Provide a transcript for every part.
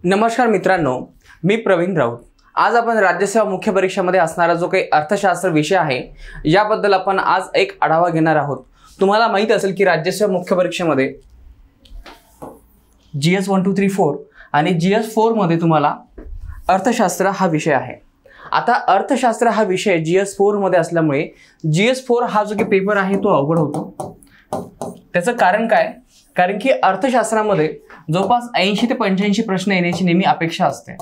नमस्कार मित्रांनो, मी प्रवीण राऊत। आज आपण राज्यसेवा मुख्य परीक्षेमध्ये असणारा जो काही अर्थशास्त्र विषय आहे याबद्दल आपण आज एक आढावा घेणार आहोत। तुम्हाला माहित असेल की राज्यसेवा मुख्य परीक्षेमध्ये GS 1 2 3 4 आणि GS 4 मध्ये तुम्हाला अर्थशास्त्र हा विषय आहे। आता अर्थशास्त्र हा विषय GS 4 मध्ये असल्यामुळे GS 4 हा जो की पेपर आहे तो अवघड होतो। त्याचं कारण काय? कारण की अर्थशास्त्रामध्ये जवळपास 80 ते 85 प्रश्न येण्याची नेहमी अपेक्षा असते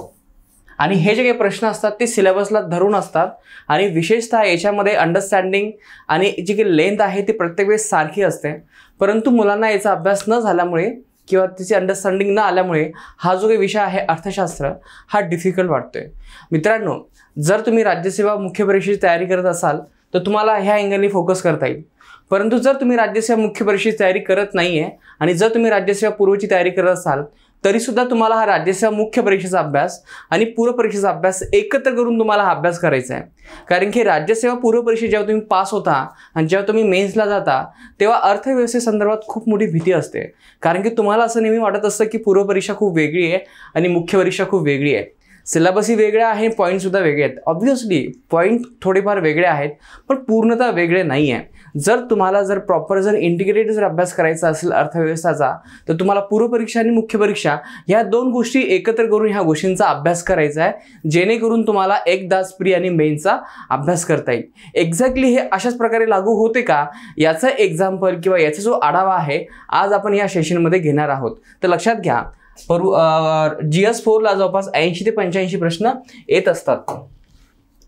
आणि हे जे काही प्रश्न असतात ते सिलेबसला धरून असतात आणि विशेषतः याच्यामध्ये अंडरस्टँडिंग आणि जी काही लेंथ आहे ती प्रत्येक वेळेस सारखी असते। परंतु मुलांना याचा अभ्यास न झाल्यामुळे किंवा त्याची अंडरस्टँडिंग न आल्यामुळे हा जो काही विषय आहे अर्थशास्त्र हा डिफिकल्ट वाटतोय। मित्रांनो, जर तुम्ही राज्यसेवा मुख्य परीक्षेची तयारी करत असाल तर तुम्हाला ह्या अँगलने फोकस करता येईल। परंतु जर तुम्ही राज्यसेवा मुख्य परीक्षेची तयारी करत नाहीये आणि जर तुम्ही राज्यसेवा पूर्वची तयारी करत असाल तरी सुद्धा तुम्हाला हा राज्यसेवा मुख्य परीक्षेचा अभ्यास आणि पूर्व परीक्षेचा अभ्यास एकत्र करून तुम्हाला हा अभ्यास करायचा आहे। कारण की राज्यसेवा पूर्व परीक्षेत जेव्हा तुम्ही पास होता आणि जेव्हा तुम्ही मेन्सला जाता तेव्हा अर्थव्यवस्थेसंदर्भात खूप मोठी भीती असते। कारण की तुम्हाला असं नेहमी वाटत असतं की पूर्व परीक्षा खूप वेगळी आहे आणि मुख्य परीक्षा खूप वेगळी आहे। सिलेबसही वेगळा आहे, पॉईंट सुद्धा वेगळे आहेत। ऑब्व्हियसली पॉईंट थोडेफार वेगळे आहेत पण पूर्णतः वेगळे नाही आहे। जर तुम्हाला प्रॉपर इंटिग्रेटेड अभ्यास करायचा असेल अर्थव्यवस्थेचा तर तुम्हाला पूर्व परीक्षा आणि मुख्य परीक्षा या दोन गोष्टी एकत्र करून ह्या गोष्टींचा अभ्यास करायचा आहे, जेणेकरून तुम्हाला एकदाच प्री आणि मेनचा अभ्यास करता येईल। एक्झॅक्टली हे अशाच प्रकारे लागू होते का याचा एक्झाम्पल किंवा याचा जो आढावा आहे आज आपण या सेशनमध्ये घेणार आहोत। तर लक्षात घ्या, GS 4 ला जवळपास 80 ते 85 प्रश्न येत असतात।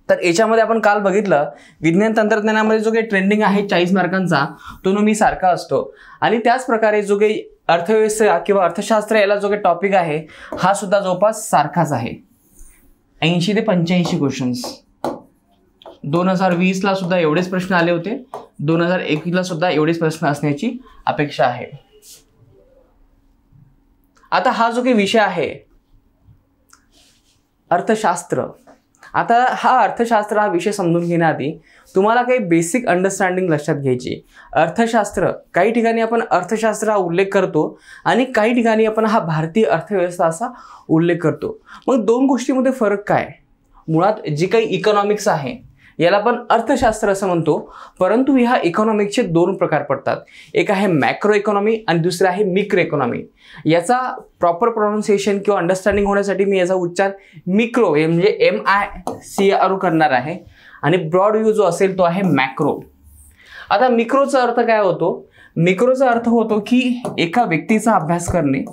तर याच्यामध्ये आपण काल बघितलं विज्ञान तंत्रज्ञानामध्ये जो काही ट्रेंडिंग आहे 40 मार्कांचा तो नेहमी सारखा असतो आणि त्याच प्रकारे जो काही अर्थव्यवस्था किंवा अर्थशास्त्र याला जो काही टॉपिक आहे हा सुद्धा जवळपास सारखाच आहे। 80 ते 85 क्वेश्चन्स 2020 ला सुद्धा एवढेच प्रश्न आले होते, 2021 ला सुद्धा एवढेच प्रश्न असण्याची अपेक्षा आहे। आता हा जो काही विषय आहे अर्थशास्त्र, आता हा अर्थशास्त्र हा विषय समजून घेण्याआधी तुम्हाला काही बेसिक अंडरस्टँडिंग लक्षात घ्यायची। अर्थशास्त्र काही ठिकाणी आपण अर्थशास्त्र हा उल्लेख करतो आणि काही ठिकाणी आपण हा भारतीय अर्थव्यवस्था असा उल्लेख करतो। मग दोन गोष्टींमध्ये फरक काय? मुळात जी काही इकॉनॉमिक्स आहे याला आपण अर्थशास्त्र असं म्हणतो, परंतु ह्या इकॉनॉमिक्सचे दोन प्रकार पडतात। एक आहे मॅक्रो इकॉनॉमी आणि दुसरं आहे मिक्रो इकॉनॉमी। याचा प्रॉपर प्रोनाउन्सिएशन किंवा अंडरस्टँडिंग होण्यासाठी मी याचा उच्चार मिक्रो म्हणजे MICRO करणार आहे आणि ब्रॉड व्ह्यू जो असेल तो आहे मॅक्रो। आता मिक्रोचा अर्थ काय होतो? मिक्रोचा अर्थ होतो की एका व्यक्तीचा अभ्यास करणे,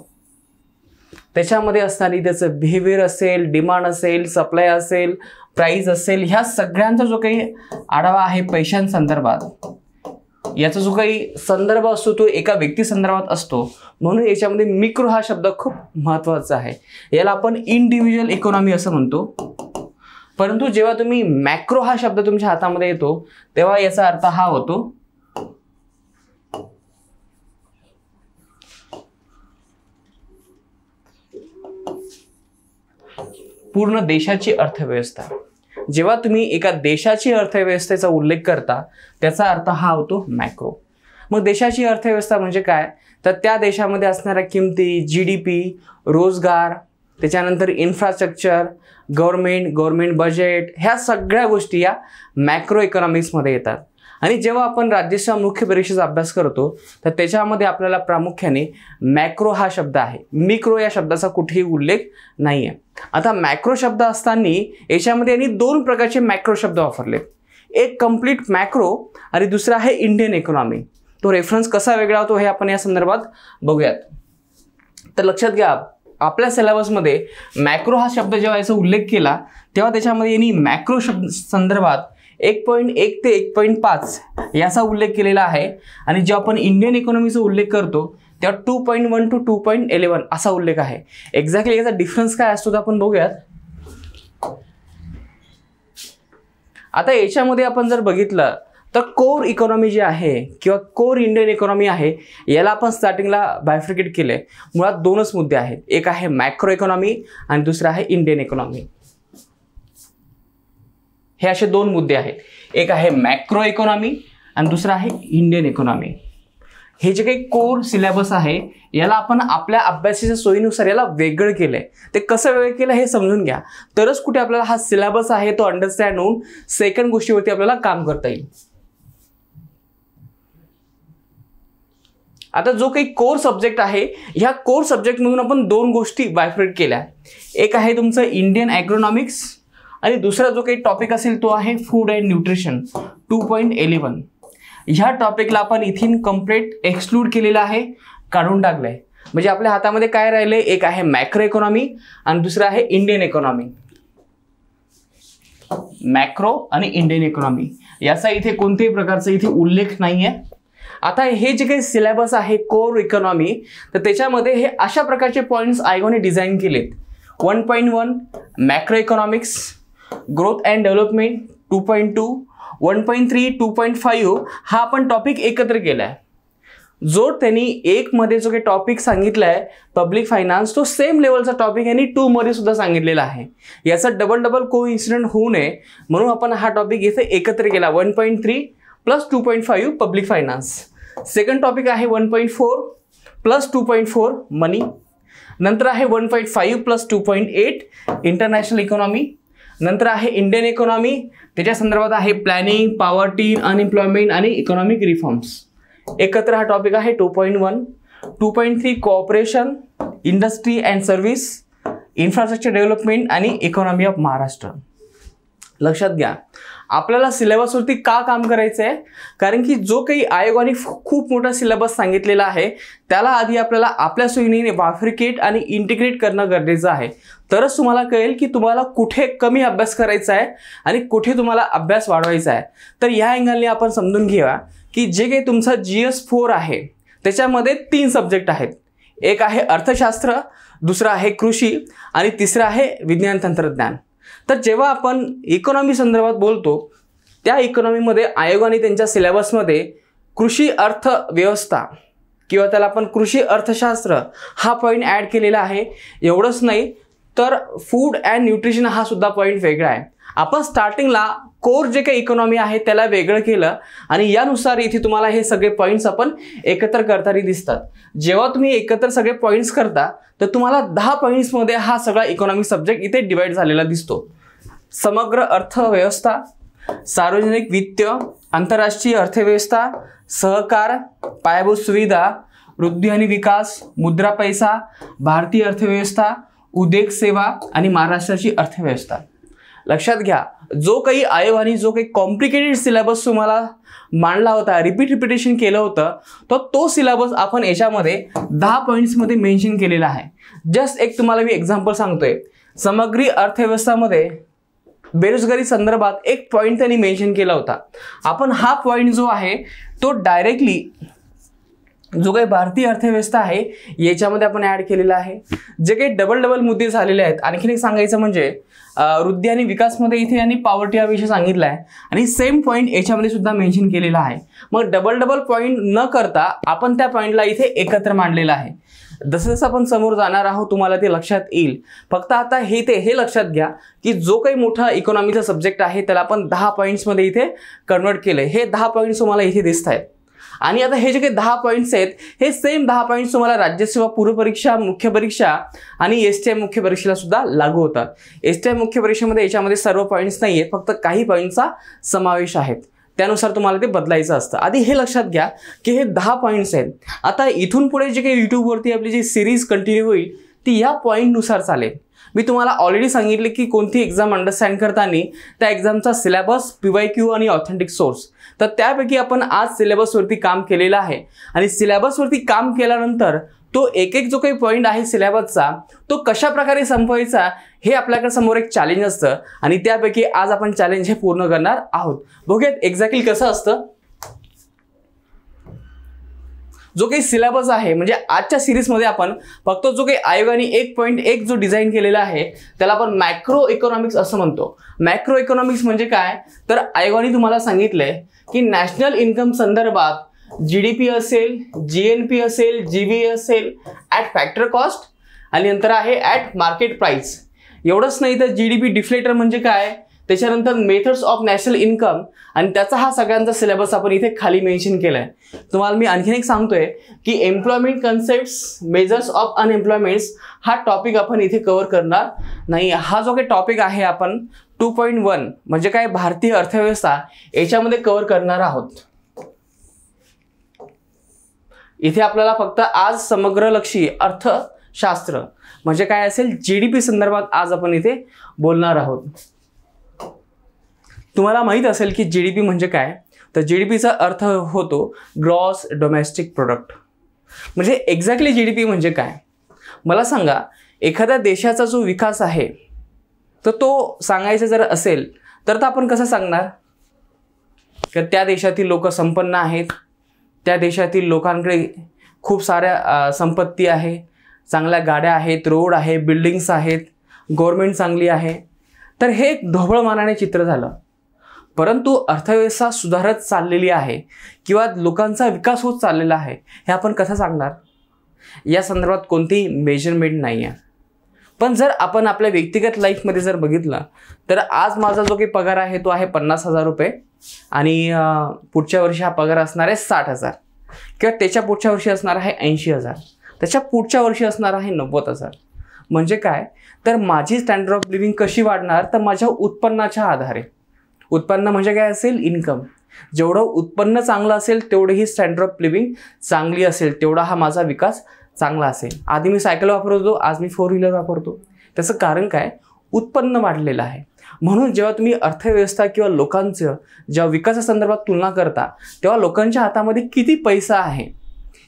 त्याच्यामध्ये असणारी त्याचं बिहेवियर असेल, डिमांड असेल, सप्लाय असेल, प्राइस असेल, ह्या सगळ्यांचा जो काही आढावा आहे पैशांसंदर्भात याचा जो काही संदर्भ असतो तो एका व्यक्ती संदर्भात असतो। म्हणून याच्यामध्ये मिक्रो हा शब्द खूप महत्त्वाचा आहे। याला आपण इंडिव्हिज्युअल इकॉनॉमी असं म्हणतो। परंतु जेव्हा तुम्ही मॅक्रो हा शब्द तुमच्या हातामध्ये येतो तेव्हा याचा अर्थ हा होतो पूर्ण देशाची अर्थव्यवस्था। जेव्हा तुम्ही एका देशाची अर्थव्यवस्थेचा उल्लेख करता त्याचा अर्थ हा होतो मॅक्रो। मग देशाची अर्थव्यवस्था म्हणजे काय? तर त्या देशामध्ये असणाऱ्या किमती, GDP, रोजगार, त्याच्यानंतर इन्फ्रास्ट्रक्चर, गव्हर्नमेंट बजेट, ह्या सगळ्या गोष्टी या मॅक्रो इकॉनॉमिक्समध्ये येतात। आणि जेव्हा आपण राज्यसेवा मुख्य परीक्षेचा अभ्यास करतो तर त्याच्यामध्ये आपल्याला प्रामुख्याने मॅक्रो हा शब्द आहे, मिक्रो या शब्दाचा कुठेही उल्लेख नाही आहे। आता मॅक्रो शब्द असताना याच्यामध्ये यांनी दोन प्रकारचे मॅक्रो शब्द वापरले, एक कंप्लीट मॅक्रो आणि दुसरा आहे इंडियन इकॉनॉमी। तो रेफरन्स कसा वेगळा होतो हे आपण या संदर्भात बघूयात। तर लक्षात घ्या, आपल्या सिलेबसमध्ये मॅक्रो हा शब्द जेव्हा याचा उल्लेख केला तेव्हा त्याच्यामध्ये यांनी मॅक्रो शब्द संदर्भात 1.1 ते 1.5 याचा उल्लेख केलेला आहे आणि जेव्हा आपण इंडियन इकॉनॉमीचा उल्लेख करतो तेव्हा 2.1 to 2.11 असा उल्लेख आहे। एक्झॅक्टली याचा डिफरन्स काय असतो ते आपण बघूयात। आता याच्यामध्ये आपण जर बघितलं तर कोर इकॉनॉमी जी आहे किंवा कोर इंडियन इकॉनॉमी आहे याला आपण स्टार्टिंगला बायफ्रिकेट केले। मुळात दोनच मुद्दे आहेत, एक आहे मॅक्रो इकॉनॉमी आणि दुसरा आहे इंडियन इकॉनॉमी। हे असे दोन मुद्दे आहेत, एक आहे मॅक्रो इकॉनॉमी आणि दुसरा आहे इंडियन इकॉनॉमी। हे जे काही कोर सिलेबस आहे याला आपण आपल्या अभ्यासाच्या सोयीनुसार याला वेगळं केलंय. ते कसं वेगळं केलं हे समजून घ्या, तरच कुठे आपल्याला हा सिलेबस आहे तो अंडरस्टँड होऊन सेकंड गोष्टीवरती आपल्याला काम करता येईल. आता जो काही कोर सब्जेक्ट आहे, ह्या कोर सब्जेक्ट मधून आपण दोन गोष्टी बायफ्रेट केल्या. एक आहे तुमचं इंडियन ॲग्रोनॉमिक्स आणि दुसरा जो काही टॉपिक असेल तो आहे फूड अँड न्यूट्रिशन 2.11. ह्या टॉपिकला आपण इथून कम्प्लीट एक्सक्लूड केलेला आहे, काढून टाकलंय. म्हणजे आपल्या हातामध्ये काय राहिले, एक आहे मॅक्रो इकॉनॉमी आणि दुसरं आहे इंडियन इकॉनॉमी. मॅक्रो आणि इंडियन इकॉनॉमी याचा इथे कोणत्याही प्रकारचा इथे उल्लेख नाहीये. आता हे जे काही सिलेबस आहे कोर इकॉनॉमी, तर त्याच्यामध्ये हे अशा प्रकारचे पॉइंट्स आयोगाने डिझाईन केलेत. 1.1 macro economics, growth and development 2.2, 1.3, 2.5 हा आपण टॉपिक एकत्र केलाय. जो त्यांनी 1 मध्ये जो काही टॉपिक सांगितलाय पब्लिक फायनान्स, तो सेम लेवलचा टॉपिक यांनी 2 मध्ये सुद्धा सांगितलेला आहे. याचा डबल कोइन्सिडेंट होऊ नये म्हणून आपण हा टॉपिक इथे एकत्र केला. 1.3 plus 2.5 public finance. Second topic आहे 1.4 प्लस 2.4 मनी. नंतर आहे 1.5 प्लस 2.8 इंटरनॅशनल इकॉनॉमी. नंतर आहे इंडियन इकॉनॉमी, त्याच्या संदर्भात आहे प्लॅनिंग, पॉवर्टी, अनएम्प्लॉयमेंट आणि इकॉनॉमिक रिफॉर्म्स. एकत्र हा टॉपिक आहे 2.1. 2.3 cooperation, industry and service, infrastructure development आणि इकॉनॉमी ऑफ महाराष्ट्र. लक्षात घ्या, आपल्याला सिलेबसवरती का काम करायचं आहे, कारण की जो काही आयोगाने खूप मोठा सिलेबस सांगितलेला आहे त्याला आधी आपल्याला आपल्या सोयीने बायफर्केट आणि इंटिग्रेट करणं गरजेचं आहे. तरच तुम्हाला कळेल की तुम्हाला कुठे कमी अभ्यास करायचा आहे आणि कुठे तुम्हाला अभ्यास वाढवायचा आहे. तर या अँगलने आपण समजून घेऊया की जे काही तुमचा GS4 आहे त्याच्यामध्ये 3 सब्जेक्ट आहेत. एक आहे अर्थशास्त्र, दुसरा आहे कृषी आणि तिसरा आहे विज्ञान तंत्रज्ञान. तर जेव्हा आपण इकॉनॉमी संदर्भात बोलतो, त्या इकॉनॉमीमध्ये आयोगाने त्यांच्या सिलेबसमध्ये कृषी अर्थव्यवस्था किंवा त्याला आपण कृषी अर्थशास्त्र हा पॉईंट ॲड केलेला आहे. एवढंच नाही तर फूड अँड न्यूट्रिशन हा सुद्धा पॉईंट वेगळा आहे. आपण स्टार्टिंगला कोर जे काही इकॉनॉमी आहे त्याला वेगळं केलं आणि यानुसार इथे तुम्हाला हे सगळे पॉईंट्स आपण एकत्र करताना दिसतात. जेव्हा तुम्ही एकत्र सगळे पॉईंट्स करता तर तुम्हाला 10 पॉईंट्समध्ये हा सगळा इकॉनॉमिक सब्जेक्ट इथे डिवाइड झालेला दिसतो. समग्र अर्थव्यवस्था, सार्वजनिक वित्त, आंतरराष्ट्रीय अर्थव्यवस्था, सहकार, पायाभूत सुविधा, वृद्धी आणि विकास, मुद्रा पैसा, भारतीय अर्थव्यवस्था, उद्योग सेवा आणि महाराष्ट्राची अर्थव्यवस्था. लक्षात घ्या, जो काही आयोगाने जो काही कॉम्प्लिकेटेड सिलेबस तुम्हाला मांडला होता, रिपिटेशन केलं होतं, तो सिलेबस आपण याच्यामध्ये 10 पॉईंट्समध्ये मेन्शन केलेला आहे. जस्ट एक तुम्हाला मी एक्झाम्पल सांगतोय. समग्र अर्थव्यवस्थामध्ये बेरोजगारी संदर्भात एक पॉईंट त्यांनी मेन्शन केला होता. आपण हा पॉईंट जो आहे तो डायरेक्टली जो काही भारतीय अर्थव्यवस्था आहे याच्यामध्ये आपण ऍड केलेला आहे. जे काही डबल मुद्दे झालेले आहेत, आणखीन एक सांगायचं म्हणजे वृद्धी आणि विकासमध्ये इथे यांनी पॉवर्टी हा विषय सांगितला आहे आणि सेम पॉईंट याच्यामध्ये सुद्धा मेन्शन केलेला आहे. मग डबल पॉईंट न करता आपण त्या पॉईंटला इथे एकत्र मांडलेला आहे. जसं जसं आपण समोर जाणार आहोत तुम्हाला ते लक्षात येईल. फक्त आता हे लक्षात घ्या की जो काही मोठा इकॉनॉमीचा सब्जेक्ट आहे त्याला आपण 10 पॉईंट्समध्ये इथे कन्वर्ट केलंय. हे 10 पॉईंट्स तुम्हाला इथे दिसत आहेत. आणि आता हे जे काही 10 पॉईंट्स आहेत हे सेम 10 पॉईंट्स तुम्हाला राज्यसेवा पूर्व परीक्षा, मुख्य परीक्षा आणि STI मुख्य परीक्षेला सुद्धा लागू होतात. STI मुख्य परीक्षेमध्ये याच्यामध्ये सर्व पॉईंट्स नाही आहेत, फक्त काही पॉईंट्सचा समावेश आहेत. त्यानुसार तुम्हाला ते बदलायचं असतं. आधी हे लक्षात घ्या की हे 10 पॉईंट्स आहेत. आता इथून पुढे जे काही यूट्यूबवरती आपली जी सिरीज कंटिन्यू होईल ती या पॉईंटनुसार चालेल. मी तुम्हाला ऑलरेडी सांगितले की कोणती एक्झाम अंडरस्टँड करताना त्या एक्झामचा सिलेबस, PYQ आणि ऑथेंटिक सोर्स. तर त्यापैकी आपण आज सिलेबसवरती काम केलेलं आहे आणि सिलेबसवरती काम केल्यानंतर तो एक जो काही पॉईंट आहे सिलेबसचा तो कशा प्रकारे संपवायचा हे आपल्याकडे समोर एक चॅलेंज असतं आणि त्यापैकी आज आपण चॅलेंज हे पूर्ण करणार आहोत. बघूयात एक्झॅक्टली कसं असतं. जो काही सिलेबस आहे म्हणजे आजच्या सिरीजमध्ये आपण फक्त जो काही आयोगाने 1.1 जो डिझाईन केलेला आहे त्याला आपण मॅक्रो इकॉनॉमिक्स असं म्हणतो. मॅक्रो इकॉनॉमिक्स म्हणजे काय, तर आयोगाने तुम्हाला सांगितलंय की नॅशनल इन्कम संदर्भात GDP असेल, GNP असेल, GVA असेल ॲट फॅक्टर कॉस्ट आणि नंतर आहे ॲट मार्केट प्राइस. एवढंच नाही तर GDP डिफ्लेटर म्हणजे काय, त्याच्यानंतर मेथड्स ऑफ नॅशनल इन्कम, आणि त्याचा हा सगळ्यांचा सिलेबस आपण इथे खाली मेन्शन केलाय. तुम्हाला मी आणखीन एक सांगतोय की एम्प्लॉयमेंट कन्सेप्ट्स, मेजर्स ऑफ अनएम्प्लॉयमेंट्स हा टॉपिक आपण इथे कव्हर करणार नाही. हा जो काही टॉपिक आहे आपण 2.1 म्हणजे काय, भारतीय अर्थव्यवस्था, याच्यामध्ये कव्हर करणार आहोत. इथे आपल्याला फक्त आज समग्रलक्षी अर्थशास्त्र म्हणजे काय असेल, जीडीपी संदर्भात आज आपण इथे बोलणार आहोत. तुम्हाला माहित असेल की जीडीपी म्हणजे काय, तर जीडीपीचा अर्थ होतो ग्रॉस डोमेस्टिक प्रोडक्ट. म्हणजे एक्झॅक्टली जीडीपी म्हणजे काय मला सांगा. एखाद्या देशाचा जो विकास आहे तर तो सांगायचा जर असेल तर आपण कसं सांगणार, की त्या देशातील लोक संपन्न आहेत, त्या देशातील लोकांकडे खूप साऱ्या संपत्ती आहे, चांगल्या गाड्या आहेत, रोड आहे, बिल्डिंग्स आहेत, गव्हर्नमेंट चांगली आहे. तर हे एक ढोबळमानाने चित्र झालं. परंतु अर्थव्यवस्था सुधारत चाललेली आहे किंवा लोकांचा विकास होत चाललेला आहे हे आपण कसं सांगणार. या संदर्भात कोणतीही मेजरमेंट नाही आहे. पण जर आपण आपल्या व्यक्तिगत लाईफमध्ये जर बघितलं तर आज माझा जो काही पगार आहे तो आहे 50,000 रुपये, आणि पुढच्या वर्षी हा पगार असणार आहे 60,000, किंवा त्याच्या पुढच्या वर्षी असणार आहे 80,000, त्याच्या पुढच्या वर्षी असणार आहे 90,000. म्हणजे काय, तर माझी स्टँडर्ड ऑफ लिव्हिंग कशी वाढणार, तर माझ्या उत्पन्नाच्या आधारे. उत्पन्न म्हणजे काय असेल, इन्कम. जेवढं उत्पन्न चांगलं असेल तेवढी ही स्टँडर्ड ऑफ लिव्हिंग चांगली असेल, तेवढा हा माझा विकास चांगला असेल. आधी मी सायकल वापरत होतो, आज मी 4 व्हीलर वापरतो. त्याचं कारण काय, उत्पन्न वाढलेलं आहे. म्हणून जेव्हा तुम्ही अर्थव्यवस्था किंवा लोकांचं जेव्हा विकासासंदर्भात तुलना करता तेव्हा लोकांच्या हातामध्ये किती पैसा आहे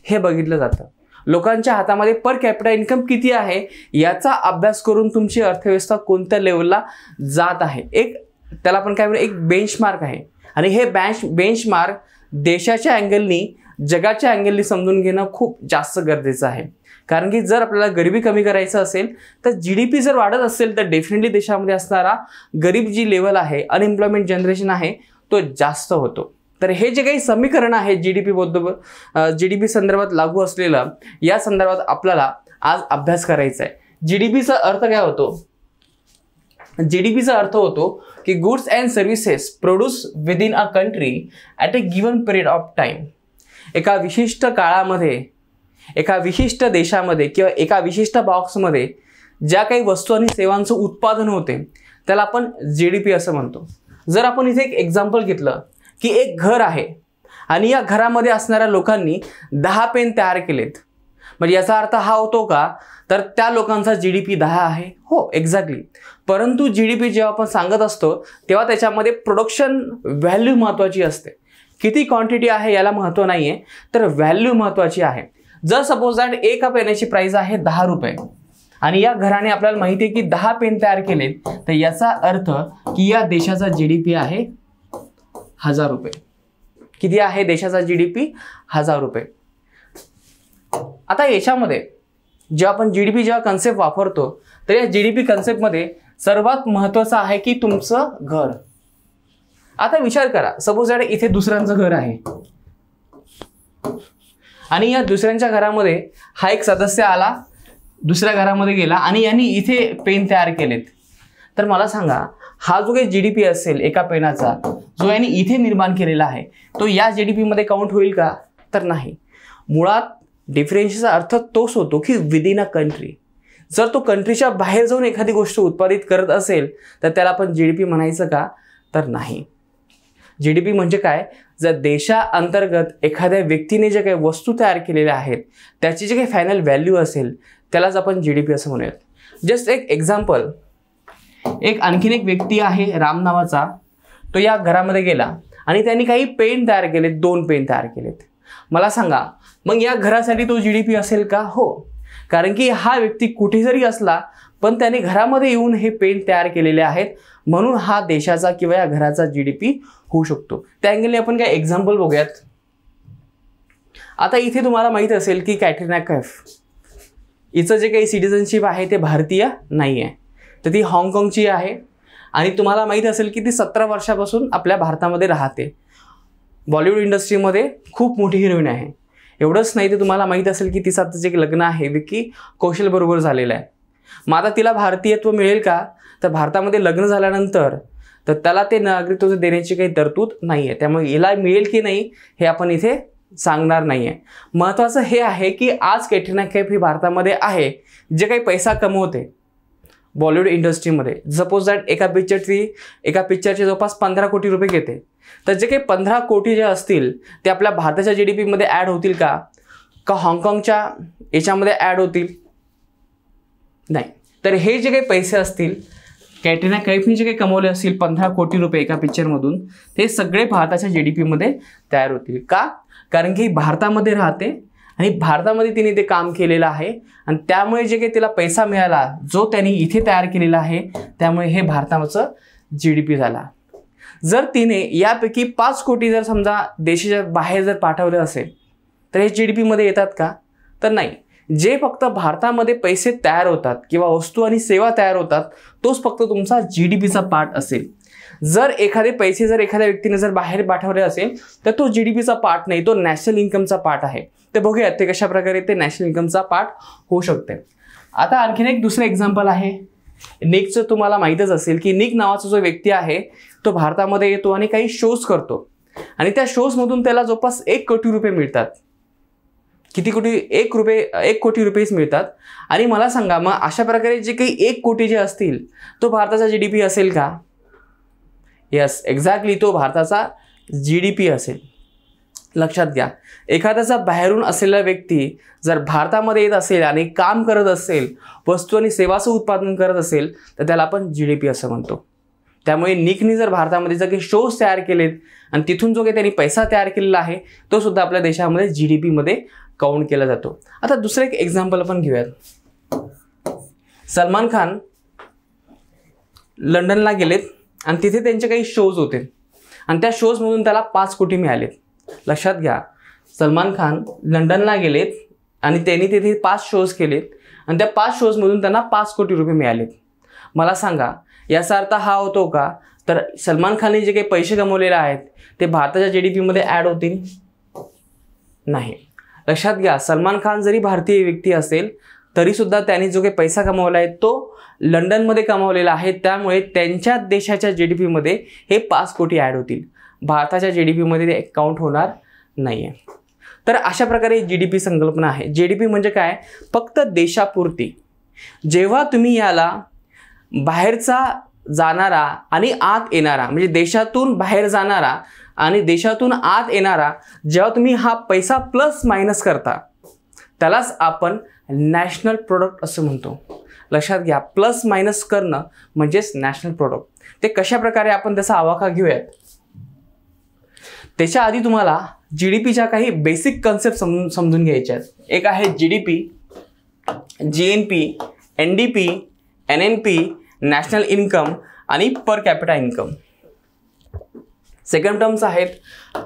हे बघितलं जातं. लोकांच्या हातामध्ये पर कॅपिटा इन्कम किती आहे याचा अभ्यास करून तुमची अर्थव्यवस्था कोणत्या लेवलला जात आहे, एक त्याला आपण काय म्हणू, एक बेंचमार्क आहे. आणि हे बेंचमार्क देशाच्या अँगलनी, जगाच्या अँगलनी समजून घेणं खूप जास्त गरजेचं आहे. कारण की जर आपल्याला गरिबी कमी करायचं असेल तर जीडीपी जर वाढत असेल तर डेफिनेटली देशामध्ये असणारा गरीब जी लेवल आहे, अनएम्प्लॉयमेंट जनरेशन आहे, तो जास्त होतो. तर हे जे काही समीकरण आहे जीडीपी संदर्भात लागू असलेलं, या संदर्भात आपल्याला आज अभ्यास करायचा आहे. जीडीपीचा अर्थ काय होतो, जीडीपीचा अर्थ होतो की goods and services produce within a country at a given period of time. एका विशिष्ट काळामध्ये, एका विशिष्ट देशामध्ये किंवा एका विशिष्ट बॉक्समध्ये ज्या काही वस्तू आणि सेवांचं उत्पादन होते त्याला आपण जीडीपी असं म्हणतो. जर आपण इथे एक एक्झाम्पल घेतलं की एक घर आहे आणि या घरामध्ये असणाऱ्या लोकांनी 10 पेन तयार केलेत, म्हणजे याचा अर्थ हा होतो का, तर त्या लोकांचा जीडीपी 10 आहे. हो, एक्झॅक्टली. परंतु जीडीपी जेव्हा आपण सांगत असतो तेव्हा त्याच्यामध्ये प्रोडक्शन व्हॅल्यू महत्त्वाची असते. किती क्वांटिटी आहे याला महत्त्व नाही आहे, तर व्हॅल्यू महत्त्वाची आहे. जर सपोज दॅट एका पेनाची प्राइस आहे 10 रुपये आणि या घराने आपल्याला माहिती आहे की 10 पेन तयार केलेत, तर याचा अर्थ की या देशाचा जीडीपी आहे 1000 रुपये. किती आहे देशाचा जीडीपी, 1000 रुपये. आता याच्यामध्ये जेव्हा आपण जीडीपी जेव्हा कन्सेप्ट वापरतो तर या जीडीपी कन्सेप्टमध्ये सर्वात महत्त्वाचं आहे की तुमचं घर. आता विचार करा, सपोज दॅट इथे दुसऱ्यांचं घर आहे आणि या दुसऱ्यांच्या घरामध्ये हा एक सदस्य आला, दुसऱ्या घरामध्ये गेला आणि यांनी इथे पेन तयार केलेत. तर मला सांगा, हा जो काही जीडीपी असेल एका पेनाचा, जो यांनी इथे निर्माण केलेला आहे, तो या जीडीपी मध्ये काउंट होईल का, तर नाही. मुळात डिफरन्सचा अर्थ तोच होतो की विदिन अ कंट्री. जर तो कंट्रीच्या बाहेर जाऊन एखादी गोष्ट उत्पादित करत असेल तर त्याला आपण जीडीपी म्हणायचं का, तर नाही. जीडीपी म्हणजे काय, जर देशाअंतर्गत एखाद्या व्यक्तीने जे काही वस्तू तयार केलेल्या आहेत त्याची जे काही फायनल व्हॅल्यू असेल त्यालाच आपण जीडीपी असं म्हणूयात. जस्ट एक एक्झाम्पल, एक आणखीन एक व्यक्ती आहे राम नावाचा, तो या घरामध्ये गेला आणि त्यांनी काही पेन तयार केलेत, 2 पेन तयार केलेत. मला सांगा, मग या घरासाठी तो जीडीपी असेल का, हो. कारण की हा व्यक्ती कुठे जरी असला पण त्याने घरामध्ये येऊन हे पेन तयार केलेले आहेत, म्हणून हा देशाचा किंवा या घराचा जीडीपी होऊ शकतो. त्या अँगलने आपण काय एक्झाम्पल बघूयात. आता इथे तुम्हाला माहित असेल की कॅटरीना कैफ, हिचं जे काही सिटिझनशिप आहे ते भारतीय नाही आहे, तर ती हाँगकाँगची आहे. आणि तुम्हाला माहित असेल की ती 17 वर्षापासून आपल्या भारतामध्ये राहते. बॉलिवूड इंडस्ट्रीमध्ये खूप मोठी हिरोईन आहे. एवढंच नाही तर तुम्हाला माहित असेल की तिचं जे लग्न आहे विकी कौशल बरोबर झालेलं आहे. मग आता तिला भारतीयत्व मिळेल का, तर भारतामध्ये लग्न झाल्यानंतर तर त्याला ते नागरिकत्व देण्याची काही तरतूद नाही आहे. त्यामुळे याला मिळेल की नाही हे आपण इथे सांगणार नाही आहे. महत्त्वाचं हे आहे की आज कॅटरीना कैफ ही भारतामध्ये आहे, जे काही पैसा कमवते बॉलिवूड इंडस्ट्रीमध्ये. सपोज दॅट एका पिक्चरचे जवळपास 15 कोटी रुपये घेते, तर जे काही 15 कोटी जे असतील ते आपल्या भारताच्या GDP मध्ये ॲड होतील का हाँगकाँगच्या याच्यामध्ये ॲड होतील? नाही. तर हे जे काही पैसे असतील कॅटरीना कैफनी जे काही कमवले असतील 15 कोटी रुपये एका पिक्चरमधून, ते सगळे भारताच्या GDP मध्ये तयार होतील. का? कारण की भारतामध्ये राहते आणि भारतामध्ये तिने ते काम केलेलं आहे आणि त्यामुळे जे काही तिला पैसा मिळाला जो त्यांनी इथे तयार केलेला आहे, त्यामुळे हे भारताचं GDP झाला. जर तिने यापैकी 5 कोटी जर समजा देशाच्या बाहेर जर पाठवले असेल तर हे GDP मध्ये येतात का? तर नाही. जे फक्त भारतामध्ये पैसे तयार होतात किंवा वस्तू आणि सेवा तयार होतात तोच फक्त तुमचा GDPचा पार्ट असेल. जर एखादे पैसे जर एखाद्या व्यक्तीने जर बाहेर पाठवले असेल तर तो GDPचा पार्ट नाही, तो नॅशनल इन्कमचा पार्ट आहे. ते बघूयात ते कशा प्रकारे ते नॅशनल इन्कमचा पार्ट होऊ शकते. आता आणखीन एक दुसरं एक्झाम्पल आहे निकचं. तुम्हाला माहीतच असेल की निक नावाचा जो व्यक्ती आहे तो भारतामध्ये येतो आणि काही शोज करतो आणि त्या शोजमधून त्याला जवळपास 1 कोटी रुपये मिळतात. किती कोटी? 1 कोटी रुपयेच मिळतात. आणि मला सांगा मग अशा प्रकारे जे काही 1 कोटी जे असतील तो भारताचा GDP असेल का? यस, एक्झॅक्टली तो भारताचा GDP असेल. लक्षात घ्या, एखाद्याचा बाहेरून असलेला व्यक्ती जर भारतामध्ये येत असेल आणि काम करत असेल, वस्तू आणि सेवाचं उत्पादन करत असेल तर त्याला आपण GDP असं म्हणतो. त्यामुळे निकनी जर भारतामध्ये जर काही शोज तयार केलेत आणि तिथून जो काही त्यांनी पैसा तयार केलेला आहे तो सुद्धा आपल्या देशामध्ये GDP मध्ये काउंट केला जातो. आता दुसरं एक एक्झाम्पल आपण घेऊयात. सलमान खान लंडनला गेलेत आणि तिथे त्यांचे काही शोज होते आणि त्या शोजमधून त्याला 5 कोटी मिळालेत. लक्षात घ्या, सलमान खान लंडनला गेलेत आणि त्यांनी तिथे 5 शोज केलेत आणि त्या 5 शोजमधून त्यांना 5 कोटी रुपये मिळालेत. मला सांगा याचा अर्थ हा होतो का तर सलमान खानने जे काही पैसे कमवलेले आहेत ते भारताच्या GDP मध्ये ॲड होतील? नाही. लक्षात घ्या, सलमान खान जरी भारतीय व्यक्ती असेल तरी सुद्धा त्यांनी जो काही पैसा कमवला आहे तो लंडनमध्ये कमवलेला आहे. त्यामुळे त्यांच्या देशाच्या GDP मध्ये हे 5 कोटी ॲड होतील. भारताच्या GDP मध्ये ते काउंट होणार नाही आहे. तर अशा प्रकारे GDP संकल्पना आहे. GDP म्हणजे काय? फक्त देशापुरती. जेव्हा तुम्ही याला बाहेरचा जाणारा आणि आत येणारा म्हणजे देशातून बाहेर जाणारा आणि देशातून आत येणारा जेव्हा तुम्ही हा पैसा प्लस मायनस करता त्यालाच आपण नॅशनल प्रोडक्ट असं म्हणतो. लक्षात घ्या, प्लस मायनस करणं म्हणजेच नॅशनल प्रोडक्ट. ते कशा प्रकारे आपण त्याचा आवाका घेऊयात. त्याच्या आधी तुम्हाला GDPच्या काही बेसिक कन्सेप्ट समजून घ्यायच्या आहेत. एक आहे GDP, GNP, NDP, NNP, national income आणि per capita income. Second terms आहेत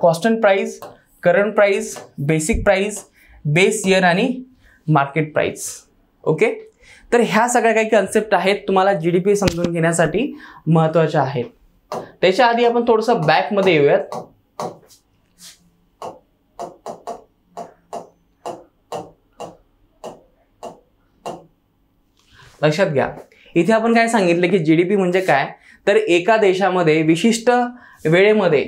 constant price, current price, basic price, base year आणि मार्केट प्राइस. ओके, तर ह्या सगळ्या काही कन्सेप्ट आहेत तुम्हाला GDP समजून घेण्यासाठी महत्त्वाच्या आहेत. त्याच्या आधी आपण थोडंसं बॅकमध्ये येऊयात. लक्षात घ्या, इथे आपण काय सांगितलं की GDP म्हणजे काय तर एका देशामध्ये विशिष्ट वेळेमध्ये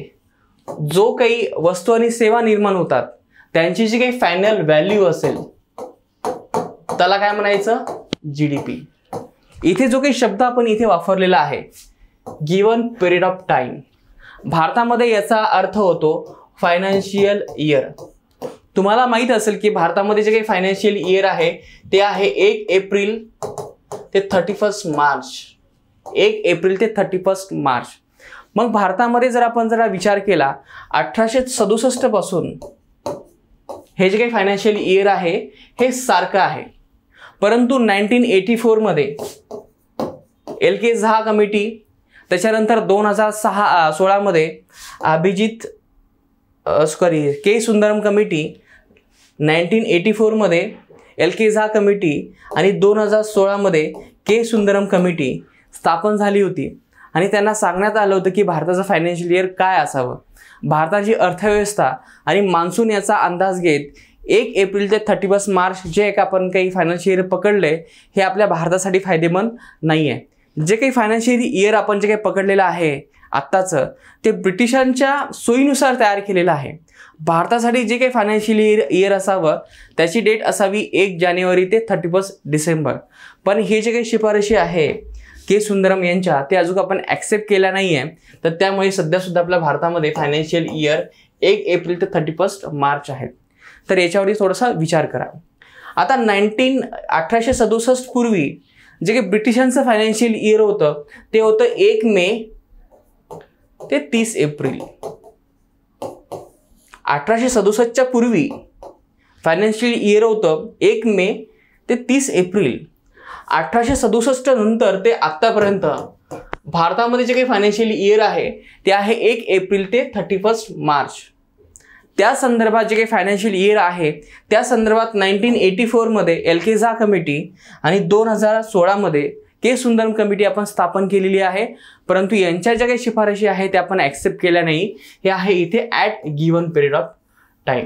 जो काही वस्तू आणि सेवा निर्माण होतात त्यांची जी काही फायनल व्हॅल्यू असेल त्याला काय म्हणायचं? GDP. इथे जो काही शब्द आपण इथे वापरलेला आहे गिवन पिरियड ऑफ टाइम, भारतामध्ये याचा अर्थ होतो फायनान्शियल इयर. तुम्हाला माहित असेल की भारतामध्ये जे काही फायनान्शियल इयर आहे ते आहे 1 एप्रिल ते 31 मार्च. 1 एप्रिल ते 31 मार्च. मग भारतामध्ये जर आपण जरा विचार केला 1867 पासून हे जे काही फायनान्शियल इयर आहे हे सारखं आहे. परंतु 1984 मध्ये LK झा कमिटी, त्याच्यानंतर 2016 मध्ये के सुंदरम कमिटी, 1984 मध्ये LK झा कमिटी आणि 2016 मध्ये के सुंदरम कमिटी स्थापन झाली होती आणि त्यांना सांगण्यात आलं होतं की भारताचं फायनान्शियल इयर काय असावं. भारताची अर्थव्यवस्था आणि मान्सून याचा अंदाज घेत 1 एप्रिल ते 31 मार्च जे एक आपण काही फायनान्शियल इयर पकडले हे आपल्या भारतासाठी फायदेमंद नाही आहे. जे काही फायनान्शियल इयर आपण जे काही पकडलेलं आहे आत्ताचं ते ब्रिटिशांच्या सोयीनुसार तयार केलेलं आहे. भारतासाठी जे काही फायनान्शियल इयर असावं त्याची डेट असावी 1 जानेवारी ते 31 डिसेंबर. पण हे जे काही शिफारशी आहे के सुंदरम यांच्या ते अजून आपण ॲक्सेप्ट केल्या नाही आहे. तर त्यामुळे सध्यासुद्धा आपल्या भारतामध्ये फायनान्शियल इयर 1 एप्रिल ते 31 मार्च आहेत. तर याच्यावरती थोडासा विचार करा. आता 1867 पूर्वी जे काही ब्रिटिशांचं फायनान्शियल इयर होतं ते होतं 1 मे ते 30 एप्रिल. 1867च्या पूर्वी फायनान्शियल इयर होतं 1 मे ते 30 एप्रिल. 1867 नंतर ते आत्तापर्यंत भारतामध्ये जे काही फायनान्शियल इयर आहे ते आहे 1 एप्रिल ते 31 मार्च. त्या संदर्भात जे काही फायनान्शियल इयर आहे त्या संदर्भात 1984 मध्ये एल्केझा कमिटी आणि 2016 मध्ये के सुंदरम कमिटी आपण स्थापन केलेली आहे. परंतु यांच्या ज्या काही शिफारशी आहेत त्या आपण ॲक्सेप्ट केल्या नाही. हे आहे इथे at given period of time.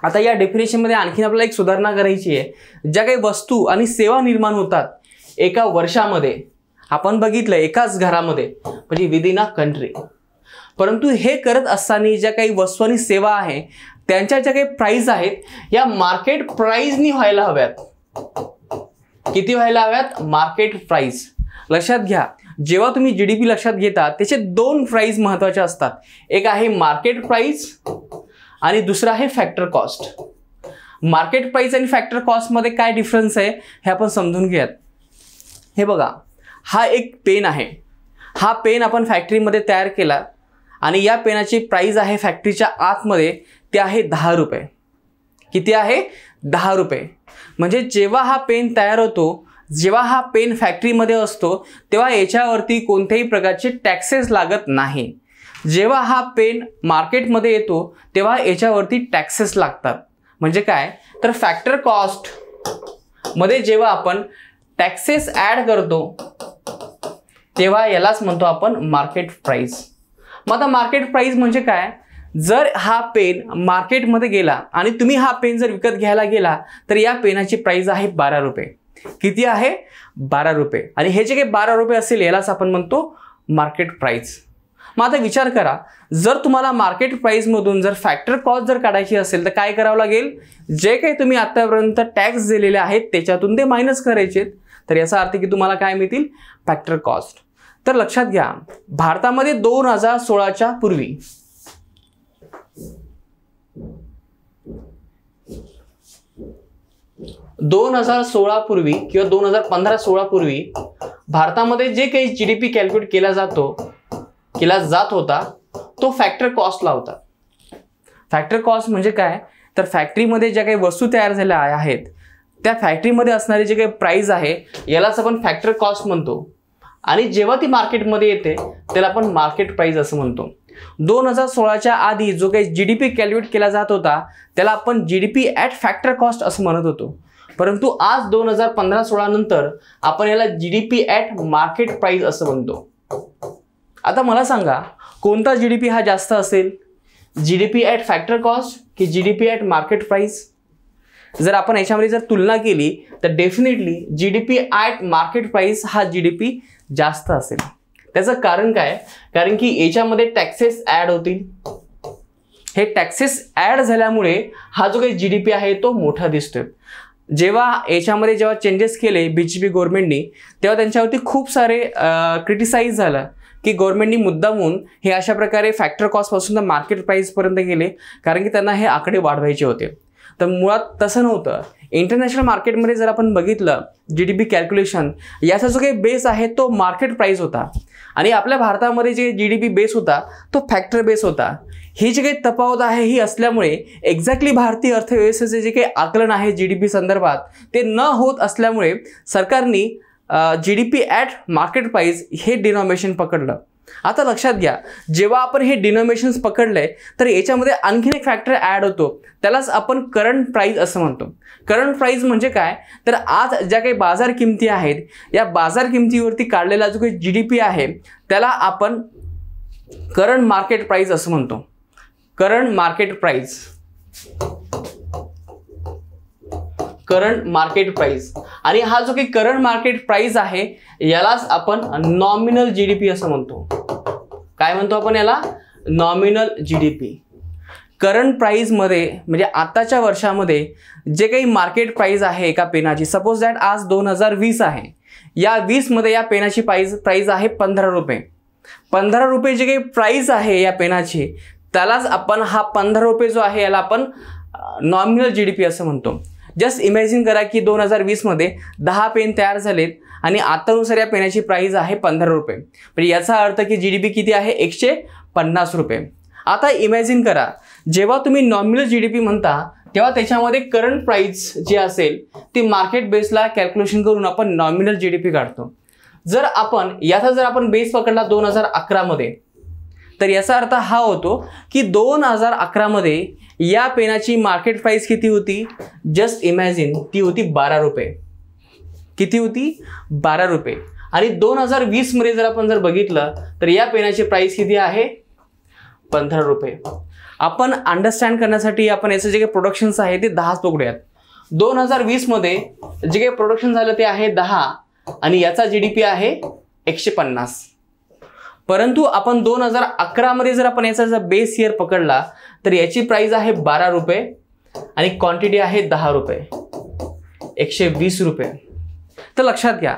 आता या डेफिनेशनमध्ये आणखीन आपल्याला एक सुधारणा करायची आहे. ज्या काही वस्तू आणि सेवा निर्माण होतात एका वर्षामध्ये, आपण बघितलं एकाच घरामध्ये म्हणजे विदिन अ कंट्री, परंतु हे करत असताना ज्या काही वस्तू आणि सेवा आहे त्यांच्या ज्या काही प्राइस आहेत या मार्केट प्राइसनी व्हायला हव्यात. किती व्हायला हव्यात? Market price. लक्षात घ्या, जेव्हा तुम्ही जीडीपी लक्षात घेता त्याचे 2 प्राइस महत्त्वाचे असतात. एक आहे मार्केट प्राइस आणि दुसरा आहे फॅक्टर कॉस्ट. मार्केट प्राइस आणि फॅक्टर कॉस्टमध्ये काय डिफरन्स आहे हे आपण समजून घेऊयात. हे बघा, हा एक पेन आहे. हा पेन आपण फॅक्टरीमध्ये तयार केला आणि या पेनाची प्राइस आहे फॅक्टरीच्या आतमध्ये ते आहे 10 रुपये. किती आहे? 10 रुपये. म्हणजे जेव्हा हा पेन तयार होतो, जेव्हा हा पेन फॅक्टरीमध्ये असतो तेव्हा याच्यावरती कोणत्याही प्रकारचे टॅक्सेस लागत नाही. जेव्हा हा पेन मार्केटमध्ये येतो तेव्हा याच्यावरती टॅक्सेस लागतात. म्हणजे काय तर फॅक्टर कॉस्ट मध्ये जेव्हा आपण टॅक्सेस ॲड करतो तेव्हा यालाच म्हणतो आपण मार्केट प्राइस. मग आता मार्केट प्राइस म्हणजे काय? जर हा पेन मार्केटमध्ये गेला आणि तुम्ही हा पेन जर विकत घ्यायला गेला तर या पेनाची प्राइस आहे 12 रुपये. किती आहे? 12 रुपये. आणि हे जे काही 12 रुपये असेल यालाच आपण म्हणतो मार्केट प्राइस. मग आता विचार करा, जर तुम्हाला मार्केट प्राइसमधून जर फॅक्टर कॉस्ट जर काढायची असेल तर काय करावं लागेल? जे काही तुम्ही आतापर्यंत टॅक्स दिलेले आहेत त्याच्यातून ते मायनस करायचे. तर याचा अर्थ की तुम्हाला काय मिळतील? Factor cost. तर लक्षात घ्या, भारतामध्ये 2016च्या पूर्वी पूर्वी किंवा 2015-16 पूर्वी भारतामध्ये जे काही जीडीपी कॅल्क्युलेट केला जात होता तो फॅक्टर कॉस्टला होता. फॅक्टर कॉस्ट म्हणजे काय तर फॅक्टरीमध्ये ज्या काही वस्तू तयार झाल्या आहेत त्या फॅक्टरीमध्ये असणारी जे काही प्राइस आहे यालाच आपण फॅक्टर कॉस्ट म्हणतो. आणि जेव्हा ती मार्केटमध्ये येते त्याला आपण मार्केट प्राइस असं म्हणतो. 2016च्या आधी जो काही जीडीपी कॅल्क्युलेट केला जात होता त्याला आपण जीडीपी ॲट फॅक्टर कॉस्ट असं म्हणत होतो. परंतु आज 2015-16 नंतर आपण याला जीडीपी ॲट मार्केट प्राइस असं म्हणतो. आता मला सांगा, कोणता जीडीपी हा जास्त असेल? जीडीपी ॲट फॅक्टर कॉस्ट की जीडीपी ॲट मार्केट प्राइस? जर आपण याच्यामध्ये जर तुलना केली तर definitely GDP at market price हा जीडीपी जास्त असेल. त्याचं कारण काय? कारण की याच्यामध्ये टॅक्सेस ॲड होतील. हे टॅक्सेस ॲड झाल्यामुळे हा जो काही जीडीपी आहे तो मोठा दिसतोय. जेव्हा याच्यामध्ये जेव्हा चेंजेस केले बीजेपी गव्हर्नमेंटनी तेव्हा त्यांच्यावरती खूप सारे क्रिटिसाइज झालं की गव्हर्नमेंटनी मुद्दामून हे अशा प्रकारे फॅक्टर कॉस्टपासून तर मार्केट प्राइसपर्यंत गेले कारण की त्यांना हे आकडे वाढवायचे होते. तर मुळात तसं नव्हतं. इंटरनॅशनल मार्केटमध्ये जर आपण बघितलं जीडीपी कॅल्क्युलेशन याचा जो काही बेस आहे तो मार्केट प्राइस होता आणि आपल्या भारतामध्ये जे जीडीपी बेस होता तो फॅक्टर बेस होता. ही जी काही तफावत आहे ही असल्यामुळे एक्झॅक्टली भारतीय अर्थव्यवस्थेचे जे काही आकलन आहे जीडीपी संदर्भात ते न होत असल्यामुळे सरकारने जीडीपी ॲट मार्केट प्राइस हे डिनॉमिनेशन पकडलं. आता लक्षात घ्या, जेव्हा आपण हे डिनॉमिनेशन्स पकडले तर याच्यामध्ये आणखीन एक फॅक्टर ॲड होतो त्यालाच आपण करंट प्राइस असं म्हणतो. करंट प्राइस म्हणजे काय तर आज ज्या काही बाजार किमती आहेत या बाजार किमतीवरती काढलेला जो काही जीडीपी आहे त्याला आपण करंट मार्केट प्राइस असं म्हणतो. Current market price, current market price. आणि हा जो काही करंट मार्केट प्राइस आहे यालाच आपण नॉमिनल जीडीपी असं म्हणतो. काय म्हणतो आपण याला? Nominal GDP. करंट प्राईजमध्ये म्हणजे आताच्या वर्षामध्ये जे काही मार्केट प्राईज आहे एका पेनाची, सपोज दॅट आज 2020 आहे, या 20 मध्ये या पेनाची प्राईज आहे 15 रुपये. 15 रुपये जे काही प्राईज आहे या पेनाची, त्यालाच आपण हा 15 रुपये जो आहे याला आपण नॉमिनल जीडीपी असं म्हणतो. जस्ट इमॅजिन करा की 2020 मध्ये 10 पेन तयार झालेत आणि आतानुसार या पेनाची प्राईज आहे 15 रुपये. म्हणजे याचा अर्थ की जीडीपी किती आहे? 150 रुपये. आता इमॅजिन करा, जेव्हा तुम्ही नॉमिनल जीडीपी म्हणता तेव्हा त्याच्यामध्ये करंट प्राइस जी असेल ती मार्केट बेसला कॅल्क्युलेशन करून आपण नॉमिनल जीडीपी काढतो. जर आपण बेस पकडला 2011 मध्ये, तर याचा अर्थ हा होतो की 2011 मध्ये या पेनाची मार्केट प्राइस किती होती? जस्ट इमॅजिन, ती होती 12 रुपये. किती होती? 12 रुपये. आणि 2020 मध्ये जर आपण बघितलं तर या पेनाची प्राइस किती आहे? 15 रुपये. आपण अंडरस्टँड करण्यासाठी आपण याचं जे काही प्रोडक्शन्स आहे ते 10 पकडूयात. 2020 मध्ये जे काही प्रोडक्शन झालं ते आहे 10 आणि याचा जीडीपी आहे 150. परंतु आपण 2011 मध्ये जर आपण याचा बेस इयर पकडला तर याची प्राइस आहे 12 रुपये आणि क्वांटिटी आहे 10 रुपये, 120 रुपये. तर लक्षात घ्या,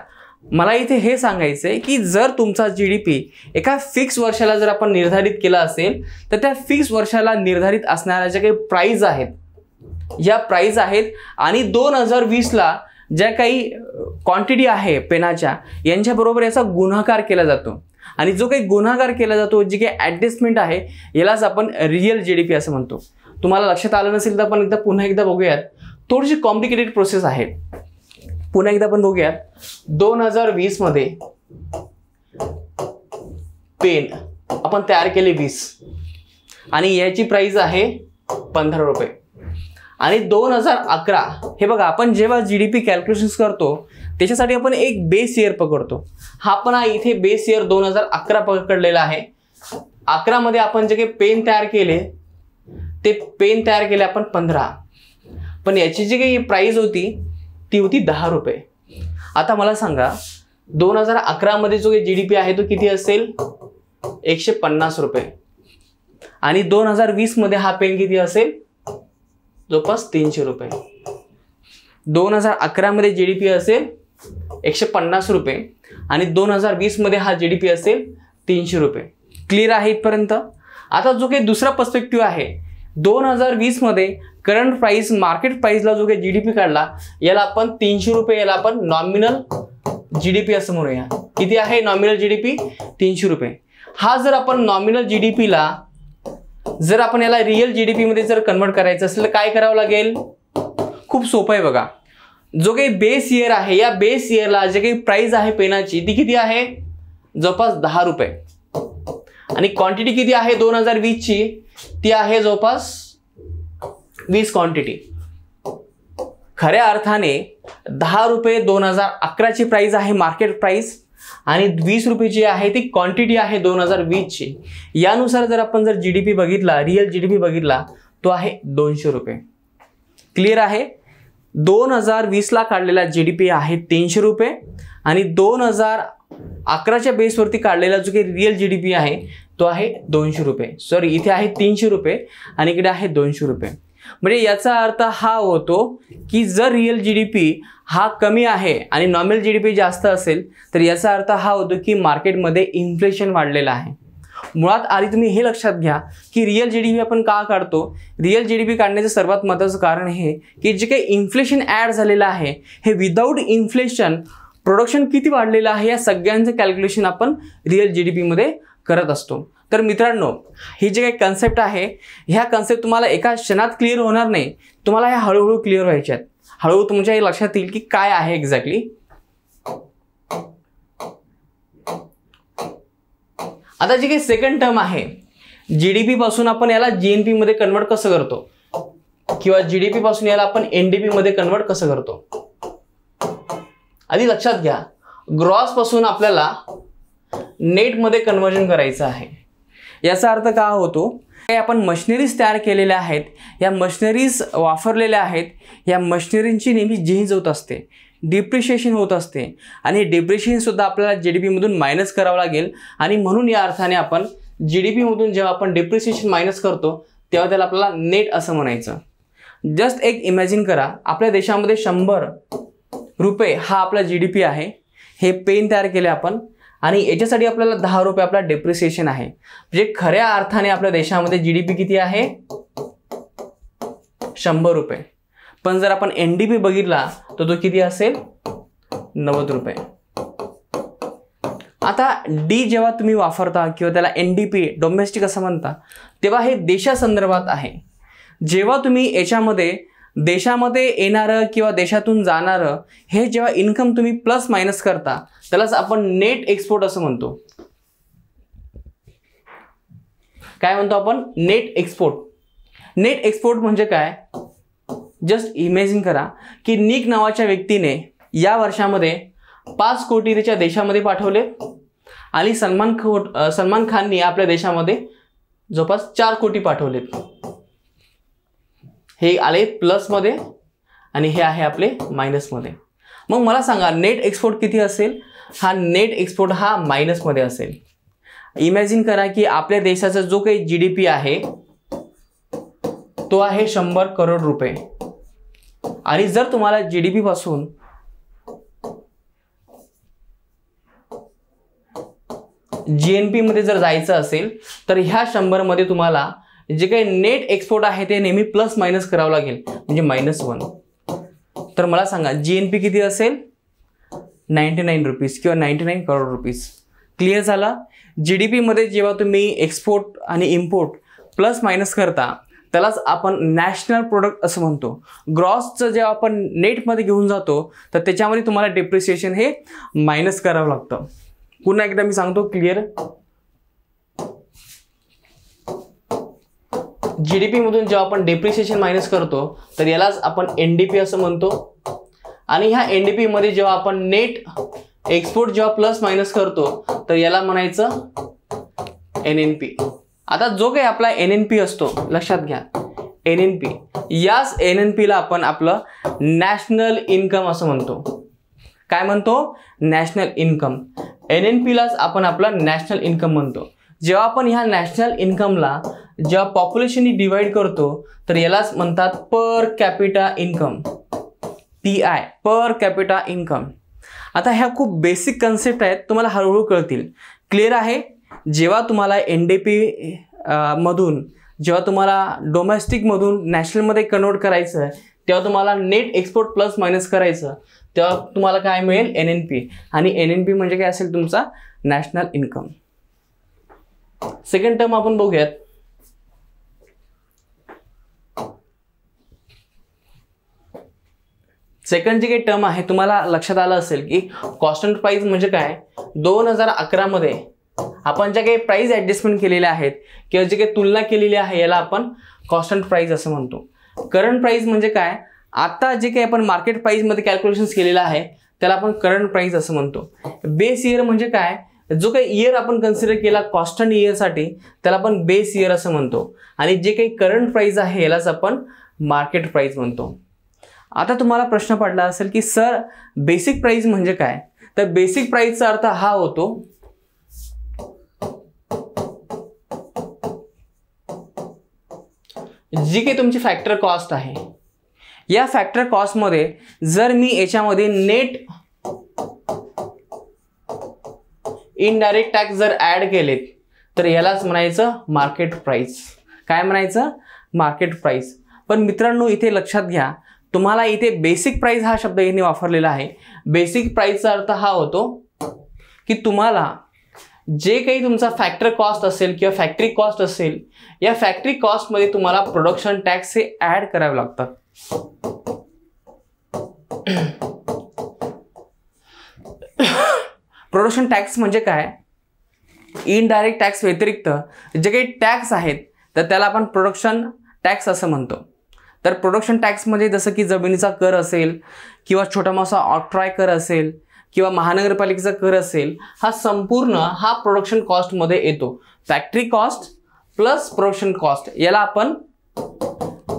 मला इथे हे सांगायचं आहे की जर तुमचा जीडीपी एका फिक्स वर्षाला जर आपण निर्धारित केला असेल तर त्या फिक्स वर्षाला निर्धारित असणाऱ्या ज्या काही प्राइस आहेत या प्राइस आहेत आणि 2020 ला ज्या काही क्वांटिटी आहे पेनाच्या यांच्याबरोबर याचा गुणाकार केला जातो आणि जो काही गुणाकार केला जातो, जी काही ॲडजस्टमेंट आहे, यालाच आपण रिअल जीडीपी असं म्हणतो. तुम्हाला लक्षात आलं नसेल तर आपण पुन्हा एकदा बघूयात. थोडीशी कॉम्प्लिकेटेड प्रोसेस आहे. पुन्हा एकदा आपण बघूयात. 2020 मध्ये पेन आपण तयार केले 20 आणि याची प्राइस आहे 15 रुपये. आणि 2011 हे बघा, आपण जेव्हा जीडीपी कॅल्क्युलेशन्स करतो त्याच्यासाठी आपण एक बेस इयर पकडतो. हा पण इथे बेस इयर 2011 पकडलेला आहे. 11 मध्ये आपण जे काही पेन तयार केले ते पेन तयार केले आपण 15, पण याची जी काही प्राइस होती ती होती 10 रुपये. आता मला सांगा 2011 मध्ये जो काही जीडीपी आहे तो किती असेल? 150 रुपये. आणि 2020 मध्ये हा पेन किती असेल? जवळपास 300 रुपये. 2011 मध्ये जीडीपी असेल 150 रुपये आणि 2020 मध्ये हा जीडीपी असेल 300 रुपये. क्लिअर आहे इथपर्यंत? आता जो काही दुसरा पर्स्पेक्टिव्ह आहे, 2020 मध्ये करंट प्राइस मार्केट प्राइसला जो काही जीडीपी काढला याला आपण 300 रुपये, याला आपण नॉमिनल जीडीपी असं म्हणूया. किती आहे नॉमिनल जीडीपी? 300 रुपये. हा जर आपण नॉमिनल जीडीपीला जर आपण याला रिअल जीडीपी मध्ये जर कन्वर्ट करायचं असेल तर काय करावं लागेल? खूप सोपं आहे बघा. जो काही बेस इयर आहे या बेस इयरला जे काही प्राइस आहे पेनाची ती किती आहे? जवळपास 10 रुपये. आणि क्वांटिटी किती आहे 2020 ची? ती आहे जवळपास 20 क्वांटिटी. खऱ्या अर्थाने 10 रुपये 2011 ची प्राइस आहे मार्केट प्राइस आणि 20 रुपये जी आहे ती क्वांटिटी आहे 2020 ची. यानुसार जर आपण जीडीपी बघितला, रिअल जीडीपी बघितला, तो आहे 200 रुपये. क्लिअर आहे? 2020 ला काढलेला जीडीपी आहे 300 रुपये आणि 2011च्या बेसवरती काढलेला जो काही रिअल जीडीपी आहे तो आहे 200 रुपये. सॉरी, इथे आहे 300 रुपये आणि इकडे आहे 200 रुपये. म्हणजे याचा अर्थ हा होतो की जर रिअल जीडीपी हा कमी आहे आणि नॉमिनल जीडीपी जास्त असेल तर याचा अर्थ हा होतो की मार्केटमध्ये इन्फ्लेशन वाढलेलं आहे. मुळात आधी तुम्ही हे लक्षात घ्या की रिअल जीडीपी आपण का काढतो? रिअल जीडीपी काढण्याचं सर्वात महत्त्वाचं कारण हे की जे काही इन्फ्लेशन ॲड झालेलं आहे हे विदाऊट इन्फ्लेशन प्रोडक्शन किती वाढलेलं आहे या सगळ्यांचं कॅल्क्युलेशन आपण रिअल जीडीपीमध्ये करत असतो. तर मित्रांनो, ही जे काही कन्सेप्ट आहे ह्या कन्सेप्ट तुम्हाला एका क्षणात क्लिअर होणार नाही. तुम्हाला ह्या हळूहळू क्लिअर व्हायच्यात. हळूहळू तुमच्या हे लक्षात येईल की काय आहे एक्झॅक्टली. आता जी काही सेकंड टर्म आहे, जीडीपी पासून आपण याला जीएनपी मध्ये कन्वर्ट कसं करतो किंवा जीडीपी पासून याला आपण एनडीपी मध्ये कन्वर्ट कसं करतो? आधी लक्षात घ्या, ग्रॉस पासून आपल्याला नेट मध्ये कन्वर्जन करायचं आहे. याचा अर्थ काय होतो? आपण मशिनरीज तयार केलेल्या आहेत, या मशिनरीज वापरलेल्या आहेत, या मशिनरींची नेहमी चेंज होत असते, डिप्रिशिएशन होत असते आणि डिप्रिशिएशन सुद्धा आपल्याला जीडीपी मधून मायनस करावं लागेल आणि म्हणून या अर्थाने आपण जीडीपी मधून जेव्हा आपण डेप्रिसिएशन मायनस करतो तेव्हा त्याला आपल्याला नेट असं म्हणायचं. जस्ट एक इमॅजिन करा, आपल्या देशामध्ये 100 रुपये हा आपला जीडीपी आहे. हे पेन तयार केले आपण आणि याच्यासाठी आपल्याला 10 रुपये आपला डेप्रिसिएशन आहे. म्हणजे खऱ्या अर्थाने आपल्या देशामध्ये जीडीपी किती आहे? 100 रुपये. पण जर आपण एनडीपी बघितला तर तो किती असेल? 90 रुपये. आता डी जेव्हा तुम्ही वापरता किंवा त्याला एनडीपी डोमेस्टिक असं म्हणता तेव्हा हे देशासंदर्भात आहे. जेव्हा तुम्ही याच्यामध्ये देशामध्ये येणारं किंवा देशातून जाणारं हे जेव्हा इन्कम तुम्ही प्लस मायनस करता त्यालाच आपण नेट एक्सपोर्ट असं म्हणतो. काय म्हणतो आपण? Net export. नेट एक्सपोर्ट म्हणजे काय? जस्ट इमॅजिन करा की निक नावाच्या व्यक्तीने या वर्षामध्ये 5 कोटी त्याच्या देशामध्ये पाठवले आणि सलमान खाननी आपल्या देशामध्ये जवळपास 4 कोटी पाठवलेत. हे आले प्लस मध्ये आणि हे आहे आपले मायनस मध्ये. मग मला सांगा नेट एक्सपोर्ट किती असेल? हा नेट एक्सपोर्ट हा मायनस मध्ये असेल. इमॅजिन करा की आपल्या देशाचा जो काही जीडीपी आहे तो आहे 100 करोड रुपये आणि जर तुम्हाला जीडीपी पासून जीएनपी मध्ये जर जायचं असेल तर ह्या 100 मध्ये तुम्हाला जे काही नेट एक्सपोर्ट आहे ते नेहमी प्लस मायनस करावं लागेल म्हणजे -1. तर मला सांगा जीएनपी किती असेल? 99 रुपीज किंवा 99 करोड रुपीज. क्लिअर झाला? जीडीपी मध्ये जेव्हा तुम्ही एक्सपोर्ट आणि इम्पोर्ट प्लस मायनस करता त्यालाच आपण नॅशनल प्रोडक्ट असं म्हणतो. ग्रॉसचं जेव्हा आपण नेटमध्ये घेऊन जातो तर त्याच्यामध्ये तुम्हाला डेप्रिसिएशन हे मायनस करावं लागतं. पुन्हा एकदा मी सांगतो क्लिअर. जीडीपी मधून जेव्हा आपण डेप्रिसिएशन मायनस करतो तर यालाच आपण एनडीपी असं म्हणतो आणि ह्या एनडीपी मध्ये जेव्हा आपण नेट एक्सपोर्ट जेव्हा प्लस मायनस करतो तर याला म्हणायचं एनएनपी. आता जो काही आपला एनएनपी असतो लक्षात घ्या, एनएनपी, याच एनएनपीला आपण आपलं नॅशनल इन्कम असं म्हणतो. काय म्हणतो? National income. एनएनपीलाच आपण आपला नॅशनल इन्कम म्हणतो. जेव्हा आपण ह्या नॅशनल इन्कमला जेव्हा पॉप्युलेशननी डिवाइड करतो तर यालाच म्हणतात पर कॅपिटा इन्कम, PI, पर कॅपिटा इन्कम. आता ह्या खूप बेसिक कन्सेप्ट आहेत, तुम्हाला हळूहळू कळतील. क्लिअर आहे? जेव्हा तुम्हाला एनडीपी मधून जेव्हा तुम्हाला डोमेस्टिक मधून नॅशनलमध्ये कन्वर्ट करायचं आहे तेव्हा तुम्हाला नेट एक्सपोर्ट प्लस मायनस करायचं तेव्हा तुम्हाला काय मिळेल? एनएनपी. आणि एनएनपी म्हणजे काय असेल? तुमचा नॅशनल इन्कम. सेकंड टर्म आपण बघूयात. सेकंड जी काही टर्म आहे तुम्हाला लक्षात आलं असेल की कॉन्स्टंट प्राइस म्हणजे काय? 2011 मध्ये आपण ज्या काही प्राइस ऍडजस्टमेंट केलेल्या आहेत किंवा जे काही तुलना केलेली आहे याला आपण कॉन्स्टंट प्राइस असं म्हणतो. करंट प्राइस म्हणजे काय? आता जे काही आपण मार्केट प्राइस मध्ये कॅल्क्युलेशन्स केलेलं आहे त्याला आपण करंट प्राइस असं म्हणतो. बेस इयर म्हणजे काय? जो काही इयर आपण कन्सिडर केला कॉन्स्टंट इयरसाठी त्याला आपण बेस इयर असं म्हणतो आणि जे काही करंट प्राइस आहे यालाच आपण मार्केट प्राइस म्हणतो. आता तुम्हाला प्रश्न पडला असेल की सर बेसिक प्राइस म्हणजे काय? तर बेसिक प्राइसचा अर्थ हा होतो जी काही तुमची फॅक्टर कॉस्ट आहे या फॅक्टर कॉस्ट मध्ये जर मी याच्यामध्ये नेट इनडायरेक्ट टॅक्स जर ऍड केलेत तर यालाच म्हणायचं मार्केट प्राइस. काय म्हणायचं? Market price. पण मित्रांनो इथे लक्षात घ्या, तुम्हाला इथे बेसिक प्राइस हा शब्द यांनी वापरलेला आहे. बेसिक प्राइसचा अर्थ हा होतो की तुम्हाला जे काही तुमचा फॅक्टर कॉस्ट असेल किंवा फॅक्टरी कॉस्ट असेल या फॅक्टरी कॉस्ट मध्ये तुम्हाला प्रोडक्शन टॅक्स हे ऍड करावे लागतात. प्रोडक्शन टॅक्स म्हणजे काय? इनडायरेक्ट टॅक्स व्यतिरिक्त जे काही टॅक्स आहेत तर त्याला आपण प्रोडक्शन टॅक्स असं म्हणतो. तर प्रोडक्शन टॅक्स म्हणजे जसं की जमिनीचा कर असेल किंवा छोटा मोठा ऑक्ट्रॉय कर असेल किंवा महानगरपालिकेचा कर असेल, हा संपूर्ण हा प्रोडक्शन कॉस्ट मध्ये येतो. Factory cost plus production cost याला आपण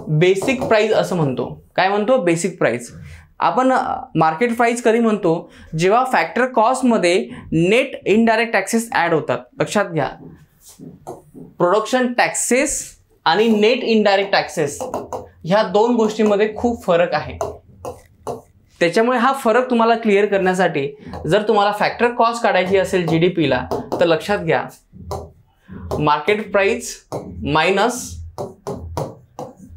बेसिक प्राइस असं म्हणतो. काय म्हणतो? Basic price. आपण मार्केट प्राइस कधी म्हणतो? जेव्हा फॅक्टर कॉस्ट मध्ये नेट इनडायरेक्ट टॅक्सेस ऍड होतात. लक्षात घ्या, प्रोडक्शन टॅक्सेस आणि नेट इनडायरेक्ट टॅक्सेस ह्या दोन गोष्टींमध्ये खूप फरक आहे. त्याच्यामुळे हा फरक तुम्हाला क्लिअर करण्यासाठी जर तुम्हाला फॅक्टर कॉस्ट काढायची असेल जीडीपीला तर लक्षात घ्या, market price minus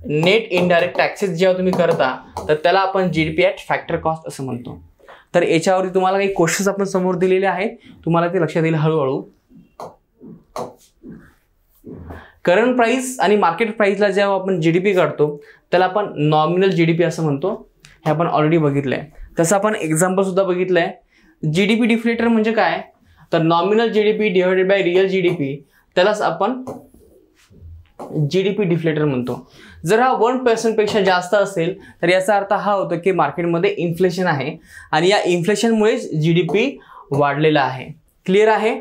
net indirect taxes जेव्हा तुम्ही करता तर त्याला आपण जीडीपी ॲट फॅक्टर कॉस्ट असं म्हणतो. तर याच्यावरती तुम्हाला काही क्वेश्चन्स आपण समोर दिलेले आहेत, तुम्हाला ते लक्षात येईल हळूहळू. करंट प्राइस आणि मार्केट प्राइसला जेव्हा आपण जीडीपी काढतो त्याला आपण नॉमिनल जीडीपी असं म्हणतो. हे आपण ऑलरेडी बघितलंय. तसं आपण एक्झाम्पल सुद्धा बघितलंय. जीडीपी डिफ्लेटर म्हणजे काय, तर nominal GDP divided by real GDP, त्यालाच आपण जीडीपी डिफ्लेटर म्हणतो. जर हा 1% पेक्षा जास्त असेल तर याचा अर्थ हा होतो की मार्केटमध्ये इन्फ्लेशन आहे आणि या इन्फ्लेशनमुळेच जीडीपी वाढलेला आहे. क्लिअर आहे.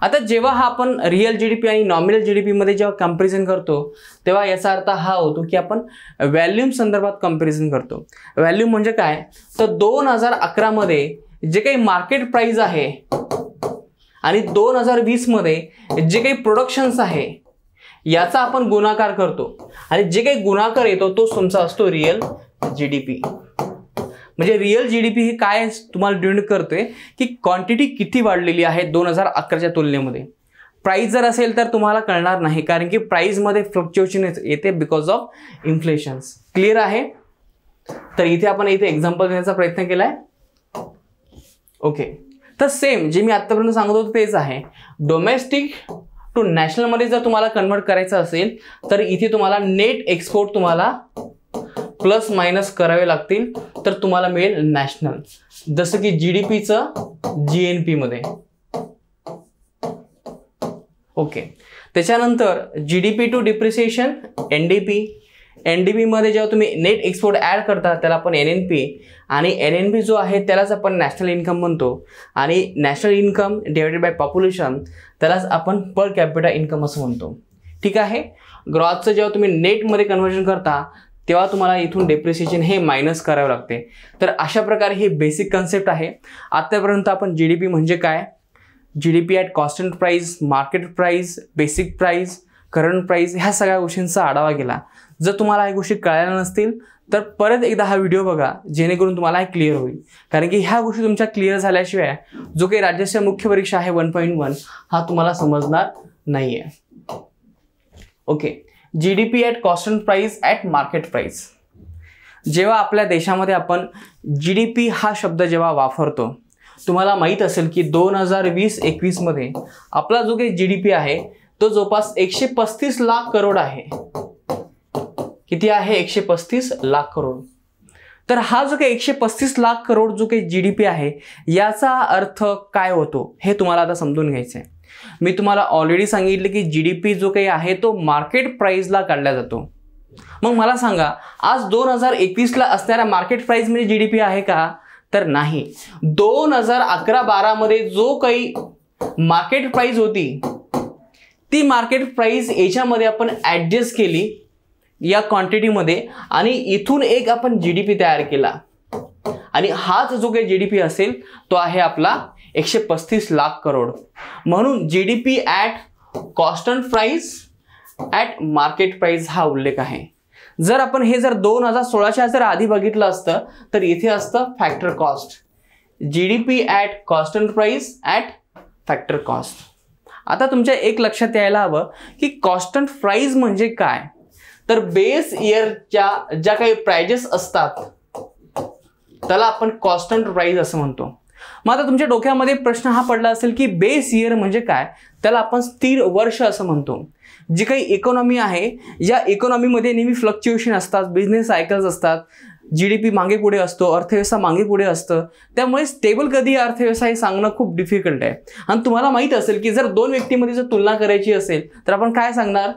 आता जेव्हा हा आपण रिअल जीडीपी आणि नॉमिनल जीडीपी मध्ये जेव्हा कंपॅरिझन करतो तेव्हा याचा अर्थ हा होतो की आपण व्हॅल्यूम संदर्भात कंपॅरिझन करतो. व्हॅल्यूम म्हणजे काय, तर 2011 मध्ये जे काही मार्केट प्राइस आहे आणि 2020 मध्ये जे काही प्रोडक्शन्स आहे याचा आपण गुणाकार करतो आणि जे काही गुणाकार येतो तो तुमचा असतो रिअल जीडीपी. म्हणजे रिअल जीडीपी हे काय तुम्हाला डिपेंड करते की क्वांटिटी किती वाढलेली आहे 2011च्या तुलनेमध्ये. प्राइस जर असेल तर तुम्हाला कळणार नाही, कारण की प्राइसमध्ये फ्लक्च्युएशन येते बिकॉज ऑफ इन्फ्लेशन्स. क्लिअर आहे. तर इथे आपण एक्झाम्पल देण्याचा प्रयत्न केलाय. ओके. तर सेम जे मी आतापर्यंत सांगत होतो तेच आहे. डोमेस्टिक टू नॅशनल मध्ये जर तुम्हाला कन्वर्ट करायचं असेल तर इथे तुम्हाला नेट एक्सपोर्ट तुम्हाला प्लस मायनस करावे लागतील तर तुम्हाला मिळेल नॅशनल, जसं की जीडीपीचं जीएनपी मध्ये. ओके. त्याच्यानंतर GDP to depreciation NDP. NDP मध्ये जेव्हा तुम्ही नेट एक्सपोर्ट ऍड करता त्याला आपण एनएनपी, आणि एनएनपी जो आहे त्यालाच आपण नॅशनल इन्कम म्हणतो, आणि national income divided by population त्यालाच आपण पर कॅपिटा इन्कम असं म्हणतो. ठीक आहे. ग्रॉथचं जेव्हा तुम्ही नेटमध्ये कन्व्हर्जन करता तेव्हा तुम्हाला इथून डेप्रिसिएशन हे मायनस करावे लागते. तर अशा प्रकारे ही बेसिक कन्सेप्ट आहे. आतापर्यंत आपण जीडीपी म्हणजे काय, GDP at constant price, market price, basic price, current price ह्या सगळ्या गोष्टींचा आढावा गेला. जर तुम्हाला ह्या गोष्टी कळायला नसतील तर परत एकदा हा व्हिडिओ बघा जेणेकरून तुम्हाला हे क्लिअर होईल, कारण की ह्या गोष्टी तुमच्या क्लिअर झाल्याशिवाय जो काही राज्याच्या मुख्य परीक्षा आहे 1.1 हा तुम्हाला समजणार नाहीये. Okay. GDP at constant price at market price. जेव्हा आपल्या देशामध्ये आपण जीडीपी हा शब्द जेव्हा वापरतो, तुम्हाला माहीत असेल की 2020-21 मध्ये आपला जो काही जीडीपी आहे तो जवळपास 135 लाख करोड आहे. किती आहे, 135 लाख करोड. तर हा जो काही 135 लाख करोड जो काही जीडीपी आहे याचा अर्थ काय होतो हे तुम्हाला आता समजून घ्यायचं आहे. मी तुम्हाला ऑलरेडी सांगितलं की जीडीपी जो काही आहे तो मार्केट प्राइसला काढला जातो. मग मला सांगा, आज 2021ला असणाऱ्या मार्केट प्राइस म्हणजे जीडीपी आहे का, तर नाही. 2011-12 मध्ये जो काही मार्केट प्राइस होती ती मार्केट प्राइस याच्यामध्ये आपण ऍडजस्ट केली या क्वांटिटीमध्ये आणि इथून एक आपण जीडीपी तयार केला, आणि हाच जो काही जीडीपी असेल तो आहे आपला 135 लाख करोड. म्हणून GDP at constant price at market price हा उल्लेख आहे. जर आपण हे 2016च्या जर आधी बघितलं असतं तर इथे असतं factor cost. GDP at constant price at factor cost. आता तुमच्या एक लक्षात यायला हवं की कॉन्स्टंट प्राइस म्हणजे काय, तर बेस इयरच्या ज्या काही प्राइजेस असतात त्याला आपण कॉन्स्टंट प्राइस असं म्हणतो. मग आता तुमच्या डोक्यामध्ये प्रश्न हा पडला असेल की बेस इयर म्हणजे काय, त्याला आपण स्थिर वर्ष असं म्हणतो. जी काही इकॉनॉमी आहे या इकॉनॉमीमध्ये नेहमी फ्लक्च्युएशन असतात, बिझनेस सायकल्स असतात, जीडीपी मागे पुढे असतो, अर्थव्यवस्था मागे पुढे असतं. त्यामुळे स्टेबल कधी अर्थव्यवस्था हे सांगणं खूप डिफिकल्ट आहे. आणि तुम्हाला माहित असेल की जर दोन व्यक्तींमध्ये जर तुलना करायची असेल तर आपण काय सांगणार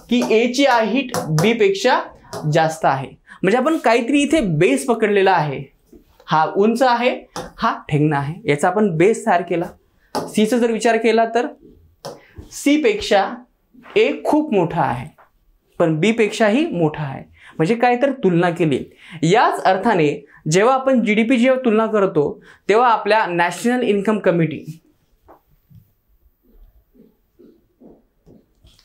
की ए ची हाईट बी पेक्षा जास्त आहे. म्हणजे आपण काहीतरी इथे बेस पकडलेला आहे. हा उंच आहे, हा ठेंगणा आहे, याचा आपण बेस तयार केला. सीचा जर विचार केला तर सी पेक्षा ए खूप मोठा आहे पण बी पेक्षाही मोठा आहे. म्हणजे काय तर तुलना केली. याच अर्थाने जेव्हा आपण जीडीपी जेव्हा तुलना करतो तेव्हा आपल्या national income committee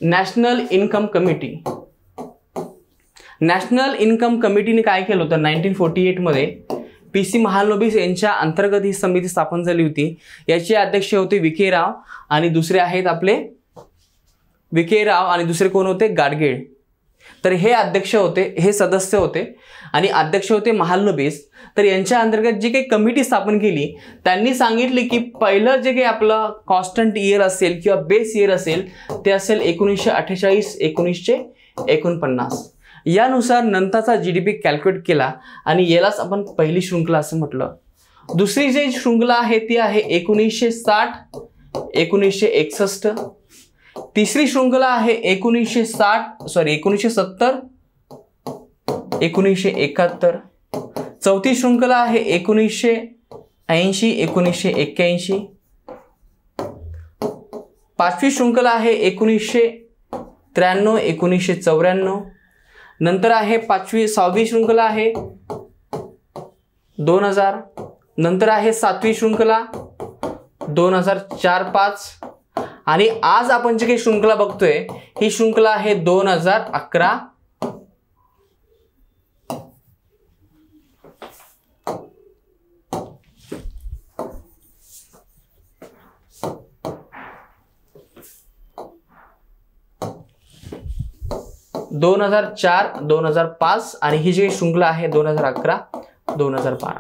national income committee. National income कमिटीने काय केलं होतं 1948 मध्ये PC महालनोबिस यांच्या अंतर्गत ही समिती स्थापन झाली होती. याचे अध्यक्ष होते विके राव आणि दुसरे आहेत आपले विके राव आणि दुसरे कोण होते गाडगीळ. तर हे अध्यक्ष होते, हे सदस्य होते आणि अध्यक्ष होते महालनोबिस. तर यांच्या अंतर्गत जी काही कमिटी स्थापन केली त्यांनी सांगितले की पहिलं जे काही आपलं कॉन्स्टंट इयर असेल किंवा बेस इयर असेल ते असेल 1948 1949. यानुसार नंतरचा GDP कॅल्क्युलेट केला आणि यालाच आपण पहिली शृंखला असं म्हटलं. दुसरी जी शृंखला आहे ती आहे 1960 1961. तिसरी शृंखला आहे 1970 1971. चौथी शृंखला आहे 1980 1981. पाचवी शृंखला आहे 1993 1994. नंतर आहे सहावी शृंखला आहे 2000. नंतर आहे सातवी शृंखला 2004-5 आणि आज आपण जे काही शृंखला बघतोय ही शृंखला आहे 2011. दोन 2005 आणि ही जी शृंखला आहे 2011 2012.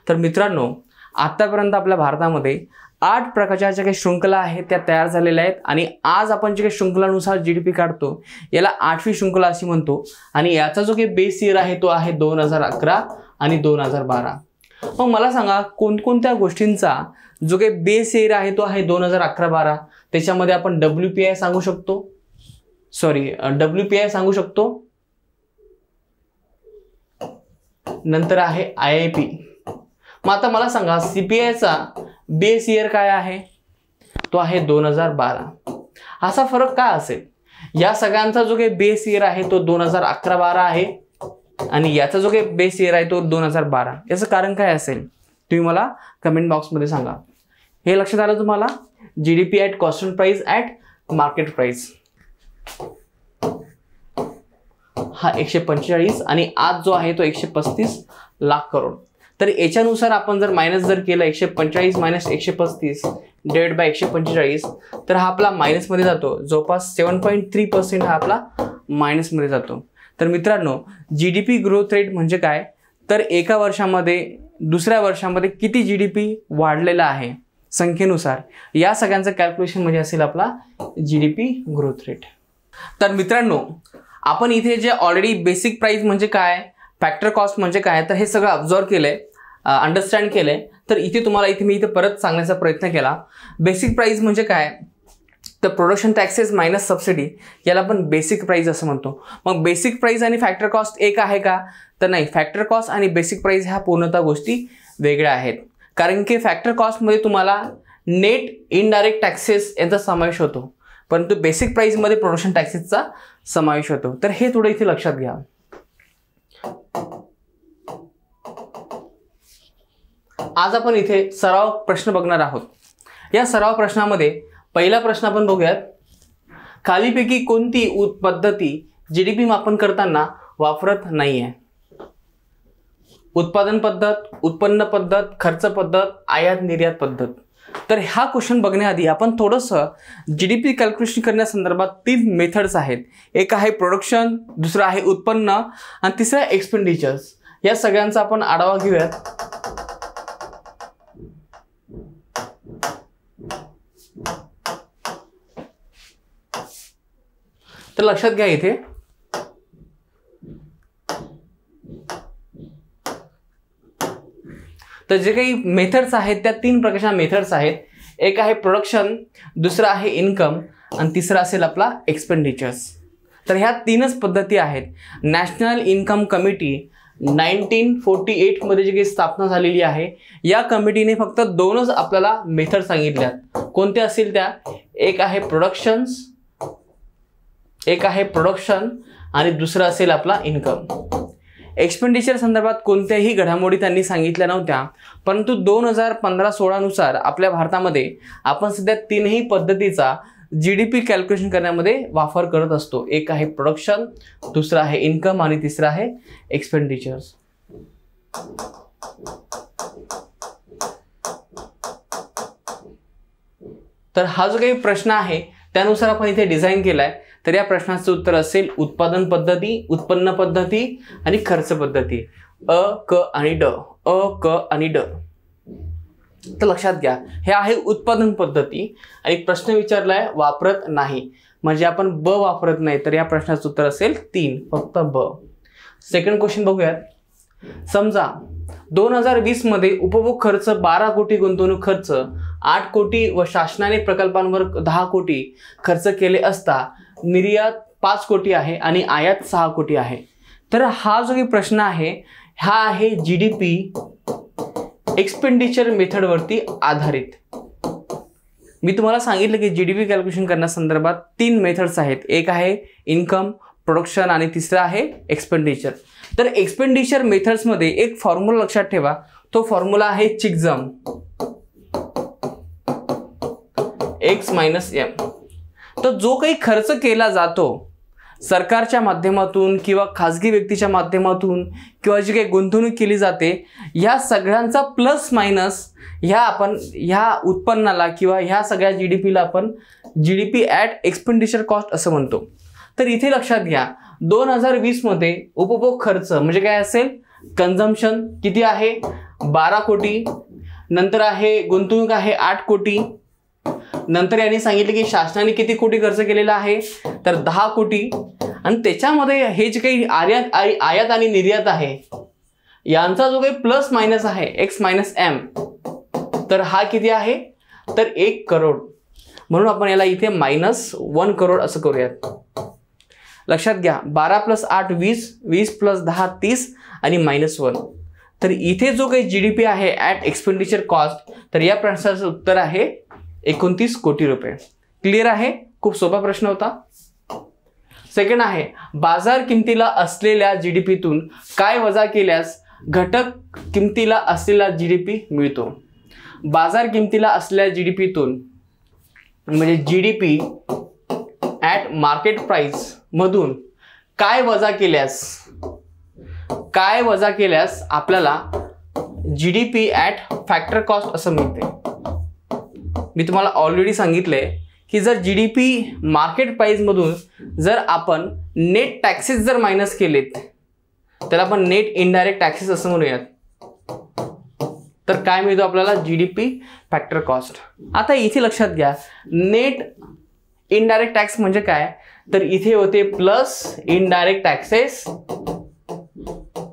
तर मित्रांनो आतापर्यंत आपल्या भारतामध्ये 8 प्रकारच्या ज्या काही शृंखला आहेत त्या तयार झालेल्या आहेत आणि आज आपण जे काही शृंखलानुसार GDP काढतो याला 8वी शृंखला अशी म्हणतो आणि याचा जो काही बेस इयर आहे तो आहे 2011 आणि 2012. मग मला सांगा कोणकोणत्या गोष्टींचा जो काही बेस इयर आहे तो आहे 2011-12. त्याच्यामध्ये आपण WPI सांगू शकतो, WPI सांगू शकतो. नंतर आहे IIP. मग आता मला सांगा CPI बेस इयर काय आहे तो आहे 2012. असा फरक काय असेल? या सगळ्यांचा जो काही बेस इयर आहे तो 2011-12 आहे आणि याचा जो काही बेस इयर आहे तो 2012. याचं कारण काय असेल तुम्ही मला कमेंट बॉक्समध्ये सांगा. हे लक्षात आलं तुम्हाला? GDP at constant price at market price हा 145 आणि आज जो आहे तो 135 लाख करोड. तर याच्यानुसार आपण जर मायनस केलं 145 - 135 डिवाइड बाय 145 तर हा आपला मायनसमध्ये जातो. जवळपास 7.3% हा आपला मायनसमध्ये जातो. तर मित्रांनो GDP ग्रोथ रेट म्हणजे काय तर एका वर्षामध्ये दुसऱ्या वर्षामध्ये किती GDP वाढलेला आहे संख्येनुसार या सगळ्यांचं कॅल्क्युलेशन म्हणजे असेल आपला GDP ग्रोथ रेट. तर मित्रांनो आपण इथे जे ऑलरेडी बेसिक प्राइस म्हणजे काय, फॅक्टर कॉस्ट म्हणजे काय तर हे सगळं ऑब्झर्व केलंय, अंडरस्टँड केलंय. तर मी इथे परत सांगण्याचा प्रयत्न केला. बेसिक प्राइस म्हणजे काय तर प्रोडक्शन टॅक्सेस मायनस सबसिडी याला आपण बेसिक प्राइस असं म्हणतो. मग बेसिक प्राइस आणि फॅक्टर कॉस्ट एक आहे का तर नाही. फॅक्टर कॉस्ट आणि बेसिक प्राइस ह्या पूर्णतः गोष्टी वेगळ्या आहेत. कारण की फॅक्टर कॉस्टमध्ये तुम्हाला नेट इनडायरेक्ट टॅक्सेस यांचा समावेश होतो परंतु बेसिक प्राइसमध्ये प्रोडक्शन टॅक्सेसचा समावेश होतो. तर हे थोडं इथे लक्षात घ्या. आज आपण इथे सराव प्रश्न बघणार आहोत. या सराव प्रश्नामध्ये पहिला प्रश्न आपण बघूयात. खालीपैकी कोणती पद्धती GDP मापन करताना वापरत नाहीये? उत्पादन पद्धत, उत्पन्न पद्धत, खर्च पद्धत, आयात निर्यात पद्धत. तर हा क्वेश्चन बघण्याआधी आपण थोडंसं GDP कॅल्क्युलेशन करण्यासंदर्भात 3 मेथड्स आहेत. एक आहे प्रोडक्शन, दुसरं आहे उत्पन्न आणि तिसरं एक्सपेंडिचर्स. या सगळ्यांचा आपण आढावा घेऊयात. तर लक्षात घ्या इथे तर जे काही मेथड्स आहेत त्या 3 प्रकारच्या मेथड्स आहेत. एक आहे प्रोडक्शन, दुसरा आहे इन्कम आणि तिसरा असेल आपला एक्सपेंडिचर्स. तर ह्या 3च पद्धती आहेत. नॅशनल इन्कम कमिटी 1948 मध्ये जी काही स्थापना झालेली आहे या कमिटीने फक्त 2च आपल्याला मेथड सांगितल्यात. कोणत्या असतील त्या? एक आहे प्रोडक्शन आणि दुसरा असेल आपला इन्कम. एक्सपेंडिचर संदर्भात कोणत्याही घडामोडी त्यांनी सांगितल्या नव्हत्या परंतु 2015-16 नुसार आपल्या भारतामध्ये आपण सध्या 3ही पद्धतीचा जीडीपी कॅल्क्युलेशन करण्यामध्ये वापर करत असतो. एक आहे प्रोडक्शन, दुसरा आहे इन्कम आणि तिसरा आहे एक्सपेंडिचर्स. तर हा जो काही प्रश्न आहे त्यानुसार आपण इथे डिझाईन केलाय. तर या प्रश्नाचं उत्तर असेल उत्पादन पद्धती, उत्पन्न पद्धती आणि खर्च पद्धती. अ, क आणि ड. अ, क आणि ड. तर लक्षात घ्या, हे आहे उत्पादन पद्धती आणि प्रश्न विचारलाय वापरत नाही, म्हणजे आपण ब वापरत नाही. तर या प्रश्नाचं उत्तर असेल 3, फक्त ब. सेकंड क्वेश्चन बघूयात. समजा 2020 मध्ये उपभोग खर्च 12 कोटी, गुंतवणूक खर्च 8 कोटी व शासनाने प्रकल्पांवर 10 कोटी खर्च केले असता निर्यात 5 कोटी आहे आणि आयात 6 कोटी आहे. तर हा जो काही प्रश्न आहे हा आहे जीडीपी एक्सपेंडिचर मेथडवरती आधारित. मी तुम्हाला सांगितलं की जीडीपी कॅल्क्युलेशन करण्यासंदर्भात 3 मेथड्स आहेत. एक आहे इन्कम, प्रोडक्शन आणि तिसरा आहे एक्सपेंडिचर. तर एक्सपेंडिचर मेथड्समध्ये एक फॉर्म्युला लक्षात ठेवा, तो फॉर्म्युला आहे चिकझम, x - m. तर जो काही खर्च केला जातो सरकारच्या माध्यमातून किंवा खाजगी व्यक्तीच्या माध्यमातून किंवा जी काही गुंतवणूक केली जाते, ह्या सगळ्यांचा प्लस मायनस ह्या उत्पन्नाला किंवा ह्या सगळ्या जीडीपीला आपण जीडीपी ॲट एक्सपेंडिचर कॉस्ट असं म्हणतो. तर इथे लक्षात घ्या 2020 मध्ये उपभोग खर्च म्हणजे काय असेल, कन्झम्पशन किती आहे 12 कोटी, नंतर आहे गुंतवणूक आहे 8 कोटी, नंतर यांनी सांगितले की शासनाने किती कोटी खर्च केलेला आहे तर 10 कोटी, आणि त्याच्यामध्ये हे जे काही आयात आणि निर्यात आहे यांचा जो काही प्लस मायनस आहे x - m, तर हा किती आहे तर 1 करोड. म्हणून आपण याला इथे -1 करोड असं करूयात. लक्षात घ्या 12 + 8 20, 20 + 10 30 आणि -1. तर इथे जो काही जीडीपी आहे ॲट एक्सपेंडिचर कॉस्ट, तर या प्रश्नाचं उत्तर आहे 29 कोटी रुपये. क्लिअर आहे, खूप सोपा प्रश्न होता. सेकंड आहे बाजार किमतीला असलेल्या जीडीपीतून काय वजा केल्यास घटक किमतीला असलेला जीडीपी मिळतो. बाजार किमतीला असलेल्या जीडीपीतून म्हणजे जीडीपी ॲट मार्केट प्राइस मधून काय वजा केल्यास आपल्याला जीडीपी ॲट फॅक्टर कॉस्ट असं मिळते. मी तुम्हाला ऑलरेडी सांगितलंय की जर जीडीपी मार्केट प्राइस मधून जर आपण नेट टॅक्सेस जर मायनस केलेत त्याला आपण नेट इनडायरेक्ट टॅक्सेस असं म्हणूयात, तर काय मिळतो आपल्याला जीडीपी फॅक्टर कॉस्ट. आता इथे लक्षात घ्या नेट इनडायरेक्ट टॅक्स म्हणजे काय, तर इथे होते plus indirect taxes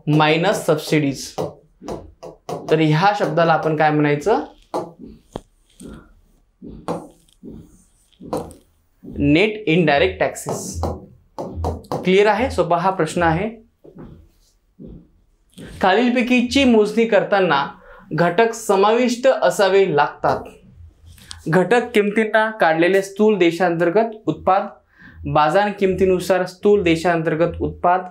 minus subsidies. तर ह्या शब्दाला आपण काय म्हणायचं, नेट इनडायरेक्ट टॅक्सेस. क्लिअर आहे, सोपा हा प्रश्न आहे. खालीलपैकीची मोजणी करताना घटक समाविष्ट असावे लागतात. घटक किमतींना काढलेले स्थूल देशांतर्गत उत्पाद, बाजार किमतीनुसार स्थूल देशांतर्गत उत्पाद,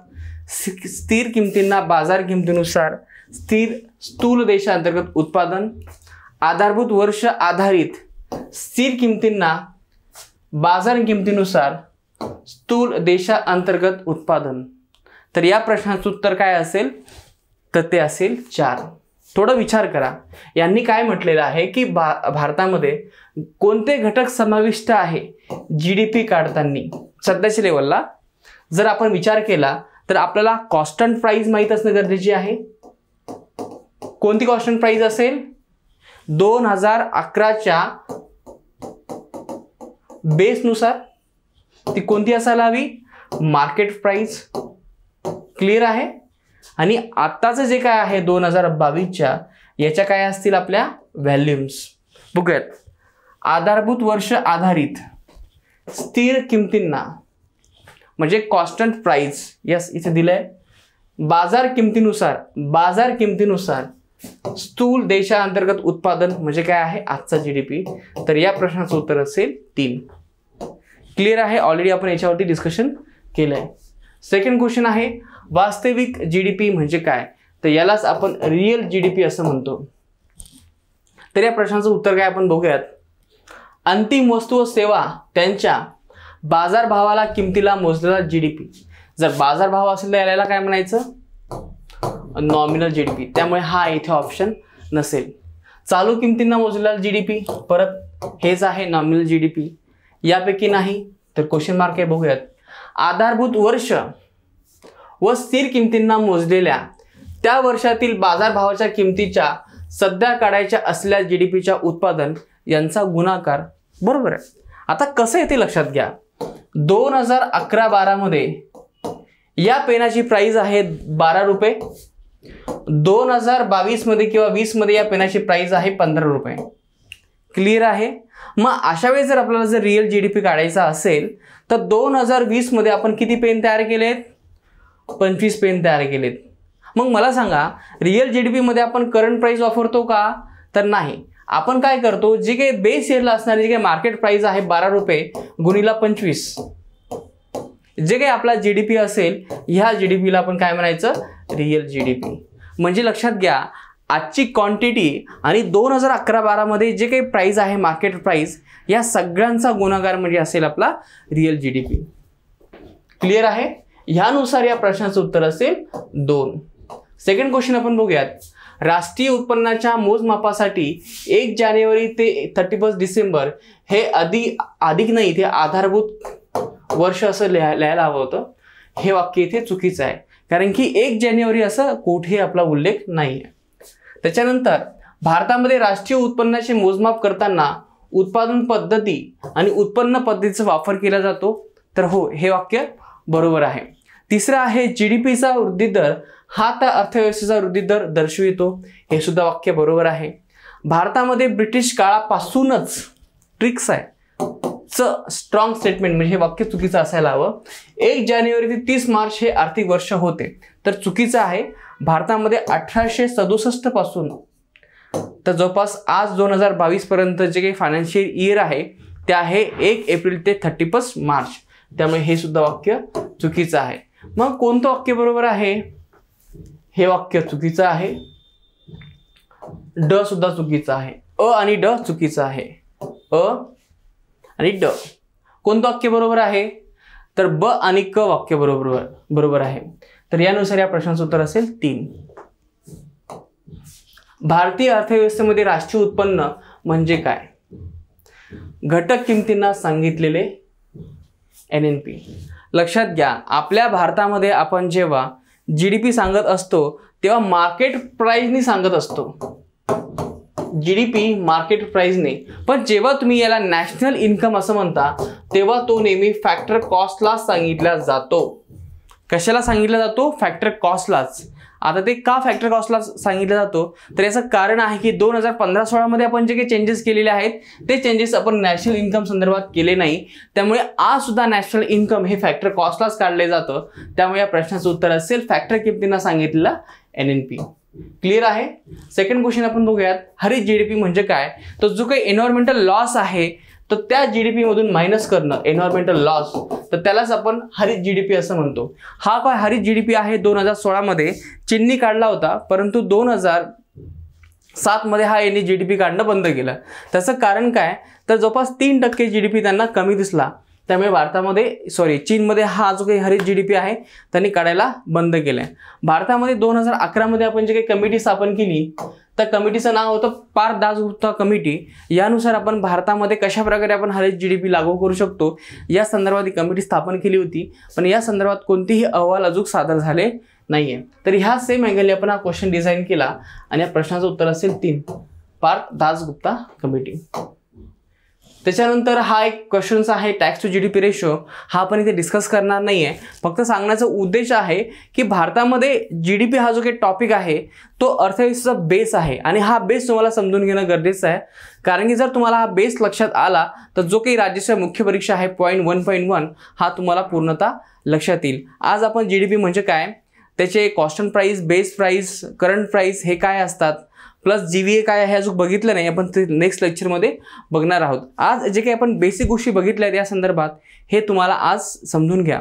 स्थिर किमतींना बाजार किमतीनुसार स्थूल देशांतर्गत उत्पादन, आधारभूत वर्ष आधारित स्थिर किमतींना बाजार किमतीनुसार स्थूल देशांतर्गत उत्पादन. तर या प्रश्नाचं उत्तर काय असेल तर ते असेल 4. थोडा विचार करा, यांनी काय म्हटलेलं आहे की भारतामध्ये कोणते घटक समाविष्ट आहे जीडीपी काढताना. सध्याच्या लेवलला जर आपण विचार केला तर आपल्याला कॉन्स्टंट प्राइस माहित असणे गरजेचे आहे. कोणती कॉन्स्टंट प्राइस असेल 2011च्या बेसनुसार ती कोणती असायला हवी, मार्केट प्राइस. क्लिअर आहे. आणि आत्ताचं जे काय आहे 2022च्या याच्या काय असतील आपल्या व्हॅल्यूम्स बघूयात. आधारभूत वर्ष आधारित स्थिर किमतींना म्हणजे कॉन्स्टंट प्राइस, यस इथे दिलंय. बाजार किमतीनुसार स्थूल देशांतर्गत उत्पादन म्हणजे काय आहे आजचा जीडीपी. तर या प्रश्नाचं उत्तर असेल 3. क्लिअर आहे, ऑलरेडी आपण याच्यावरती डिस्कशन केलंय. सेकंड क्वेश्चन आहे वास्तविक जीडीपी म्हणजे काय, तर यालाच आपण रिअल जीडीपी असं म्हणतो. तर या प्रश्नाचं उत्तर काय आपण बघूयात. अंतिम वस्तू व सेवा त्यांच्या बाजारभावाला किमतीला मोजलेला जीडीपी. जर बाजारभाव असेल तर याला काय म्हणायचं, नॉमिनल जीडीपी. त्यामुळे हा इथे ऑप्शन नसेल. चालू किमतींना मोजलेला जीडीपी, परत हेच आहे नॉमिनल जीडीपी. यापैकी नाही तर क्वेश्चन मार्क आहे, बघूयात. आधारभूत वर्ष व स्थिर किमतींना मोजलेल्या त्या वर्षातील बाजारभावाच्या किमतीच्या सध्या काढायच्या असलेल्या जीडीपीच्या उत्पादन यांचा गुणाकार. बरोबर आहे. आता कसं येते लक्षात घ्या. 2011-12 मध्ये या पेनाची प्राइस आहे 12 रुपये. 2022 मध्ये किंवा 20 मध्ये या पेनाची प्राइस आहे 15 रुपये. क्लिअर आहे. मग अशा वेळेस जर आपल्याला जर रिअल जीडीपी काढायचा असेल तर 2020 मध्ये आपण किती पेन तयार केलेत, 25 पेन तयार केलेत. मग मला सांगा रिअल जीडीपी मध्ये आपण करंट प्राइस वापरतो का, तर नाही. आपण काय करतो, जे काही बेस इयरला असणारी जे काही मार्केट प्राइस आहे 12 रुपये गुणिला 25, जे काही आपला जीडीपी असेल ह्या जीडीपीला आपण काय म्हणायचं, रिअल जीडीपी. म्हणजे लक्षात घ्या आजची क्वांटिटी आणि 2011-12 मध्ये जे काही प्राइस आहे मार्केट प्राइस या सगळ्यांचा गुणाकार म्हणजे असेल आपला रिअल जीडीपी. क्लिअर आहे. ह्यानुसार या प्रश्नाचं उत्तर असेल 2. सेकंड क्वेश्चन आपण बघूयात. राष्ट्रीय उत्पन्नाच्या मोजमापासाठी 1 जानेवारी ते 31 डिसेंबर हे अधिक नाही ते आधारभूत वर्ष असं लिहायला हवं होतं. हे वाक्य इथे चुकीचं आहे, कारण की 1 जानेवारी असं कुठेही आपला उल्लेख नाही आहे. त्याच्यानंतर भारतामध्ये राष्ट्रीय उत्पन्नाचे मोजमाप करताना उत्पादन पद्धती आणि उत्पन्न पद्धतीचा वापर केला जातो. तर हो, हे वाक्य बरोबर आहे. तिसरं आहे जीडीपीचा वृद्धी दर हा त्या अर्थव्यवस्थेचा वृद्धी दर दर्शवितो. हे सुद्धा वाक्य बरोबर आहे. भारतामध्ये ब्रिटिश काळापासूनच ट्रिक्स आहे स्ट्रॉंग स्टेटमेंट म्हणजे हे वाक्य चुकीचं असायला हवं. 1 जानेवारी ते 30 मार्च हे आर्थिक वर्ष होते, तर चुकीचं आहे. भारतामध्ये 1867 पासून तर जवळपास आज 2022 पर्यंत जे काही फायनान्शियल इयर आहे ते आहे 1 एप्रिल ते 31 मार्च. त्यामुळे हे सुद्धा वाक्य चुकीचं आहे. मग कोणतं वाक्य बरोबर आहे, हे वाक्य चुकीचं आहे. ड सुद्धा चुकीचं आहे. अ आणि ड चुकीचं आहे. अ आणि ड. कोणतं वाक्य बरोबर आहे, तर ब आणि क वाक्य बरोबर आहे. तर यानुसार या प्रश्नाचं उत्तर असेल 3. भारतीय अर्थव्यवस्थेमध्ये राष्ट्रीय उत्पन्न म्हणजे काय, घटक किमतींना सांगितलेले NNP. लक्षात घ्या आपल्या भारतामध्ये आपण जेव्हा जीडीपी सांगत असतो तेव्हा मार्केट प्राइसनी सांगत असतो. जीडीपी मार्केट प्राइसने. पण जेव्हा तुम्ही याला नॅशनल इन्कम असं म्हणता तेव्हा तो नेहमी फॅक्टर कॉस्टला सांगितला जातो. कशाला सांगितला जातो, फॅक्टर कॉस्टलाच. आता ते का फॅक्टर कॉस्टला सांगितलं जातो, तर याचं कारण आहे की 2015-16 मध्ये आपण जे काही चेंजेस केलेले आहेत ते चेंजेस आपण नॅशनल इन्कम संदर्भात केले नाही. त्यामुळे आज सुद्धा नॅशनल इन्कम हे फॅक्टर कॉस्टलाच काढले जातं. त्यामुळे या प्रश्नाचं उत्तर असेल फॅक्टर किमतींना सांगितलेला NNP. क्लिअर आहे. सेकंड क्वेश्चन आपण बघूयात. हरित जीडीपी म्हणजे काय, तर जो काही एन्व्हायरमेंटल लॉस आहे तर त्या जीडीपी मधून मायनस करणं एन्व्हायरमेंटल लॉस, तर त्यालाच आपण हरित जीडीपी असं म्हणतो. हा काय हरित जीडीपी आहे 2016 मध्ये चीननी काढला होता, परंतु 2007 मध्ये हा यांनी जीडीपी काढणं बंद केलं. त्याचं कारण काय, तर जवळपास 3% जीडीपी त्यांना कमी दिसला. त्यामुळे भारतामध्ये चीनमध्ये हा जो काही हरित जीडीपी आहे त्यांनी काढायला बंद केलाय. भारतामध्ये 2011 मध्ये आपण जे काही कमिटी स्थापन केली तर कमिटीचं नाव होतं पार्थ दासगुप्ता कमिटी. यानुसार आपण भारतामध्ये कशा प्रकारे आपण हरित जीडीपी लागू करू शकतो या संदर्भात ही कमिटी स्थापन केली होती, पण या संदर्भात कोणतेही अहवाल अजून सादर झाले नाहीये. तर ह्या सेम अँगलने आपण हा क्वेश्चन डिझाईन केला आणि या प्रश्नाचं उत्तर असेल 3, पार्थ दासगुप्ता कमिटी. त्याच्यानंतर हा एक क्वेश्चन आहे टॅक्स टू जीडीपी रेशो. हा आपण इथे डिस्कस करणार नाहीये. फक्त सांगण्याचा उद्देश आहे की भारतामध्ये जीडीपी हा जो काही टॉपिक आहे तो अर्थव्यवस्थेचा बेस आहे आणि हा बेस तुम्हाला समजून घेणं गरजेचं आहे. कारण की जर तुम्हाला हा बेस लक्षात आला तर जो काही राज्याच्या मुख्य परीक्षा आहे पॉईंट 1.1 हा तुम्हाला पूर्णतः लक्षात येईल. आज आपण जीडीपी म्हणजे काय, त्याचे constant price, base price, current price हे काय असतात, प्लस जीव्हीए काय आहे अजून बघितलं नाही आपण, ते नेक्स्ट लेक्चरमध्ये बघणार आहोत. आज जे काही आपण बेसिक गोष्टी बघितल्या या संदर्भात हे तुम्हाला आज समजून घ्या.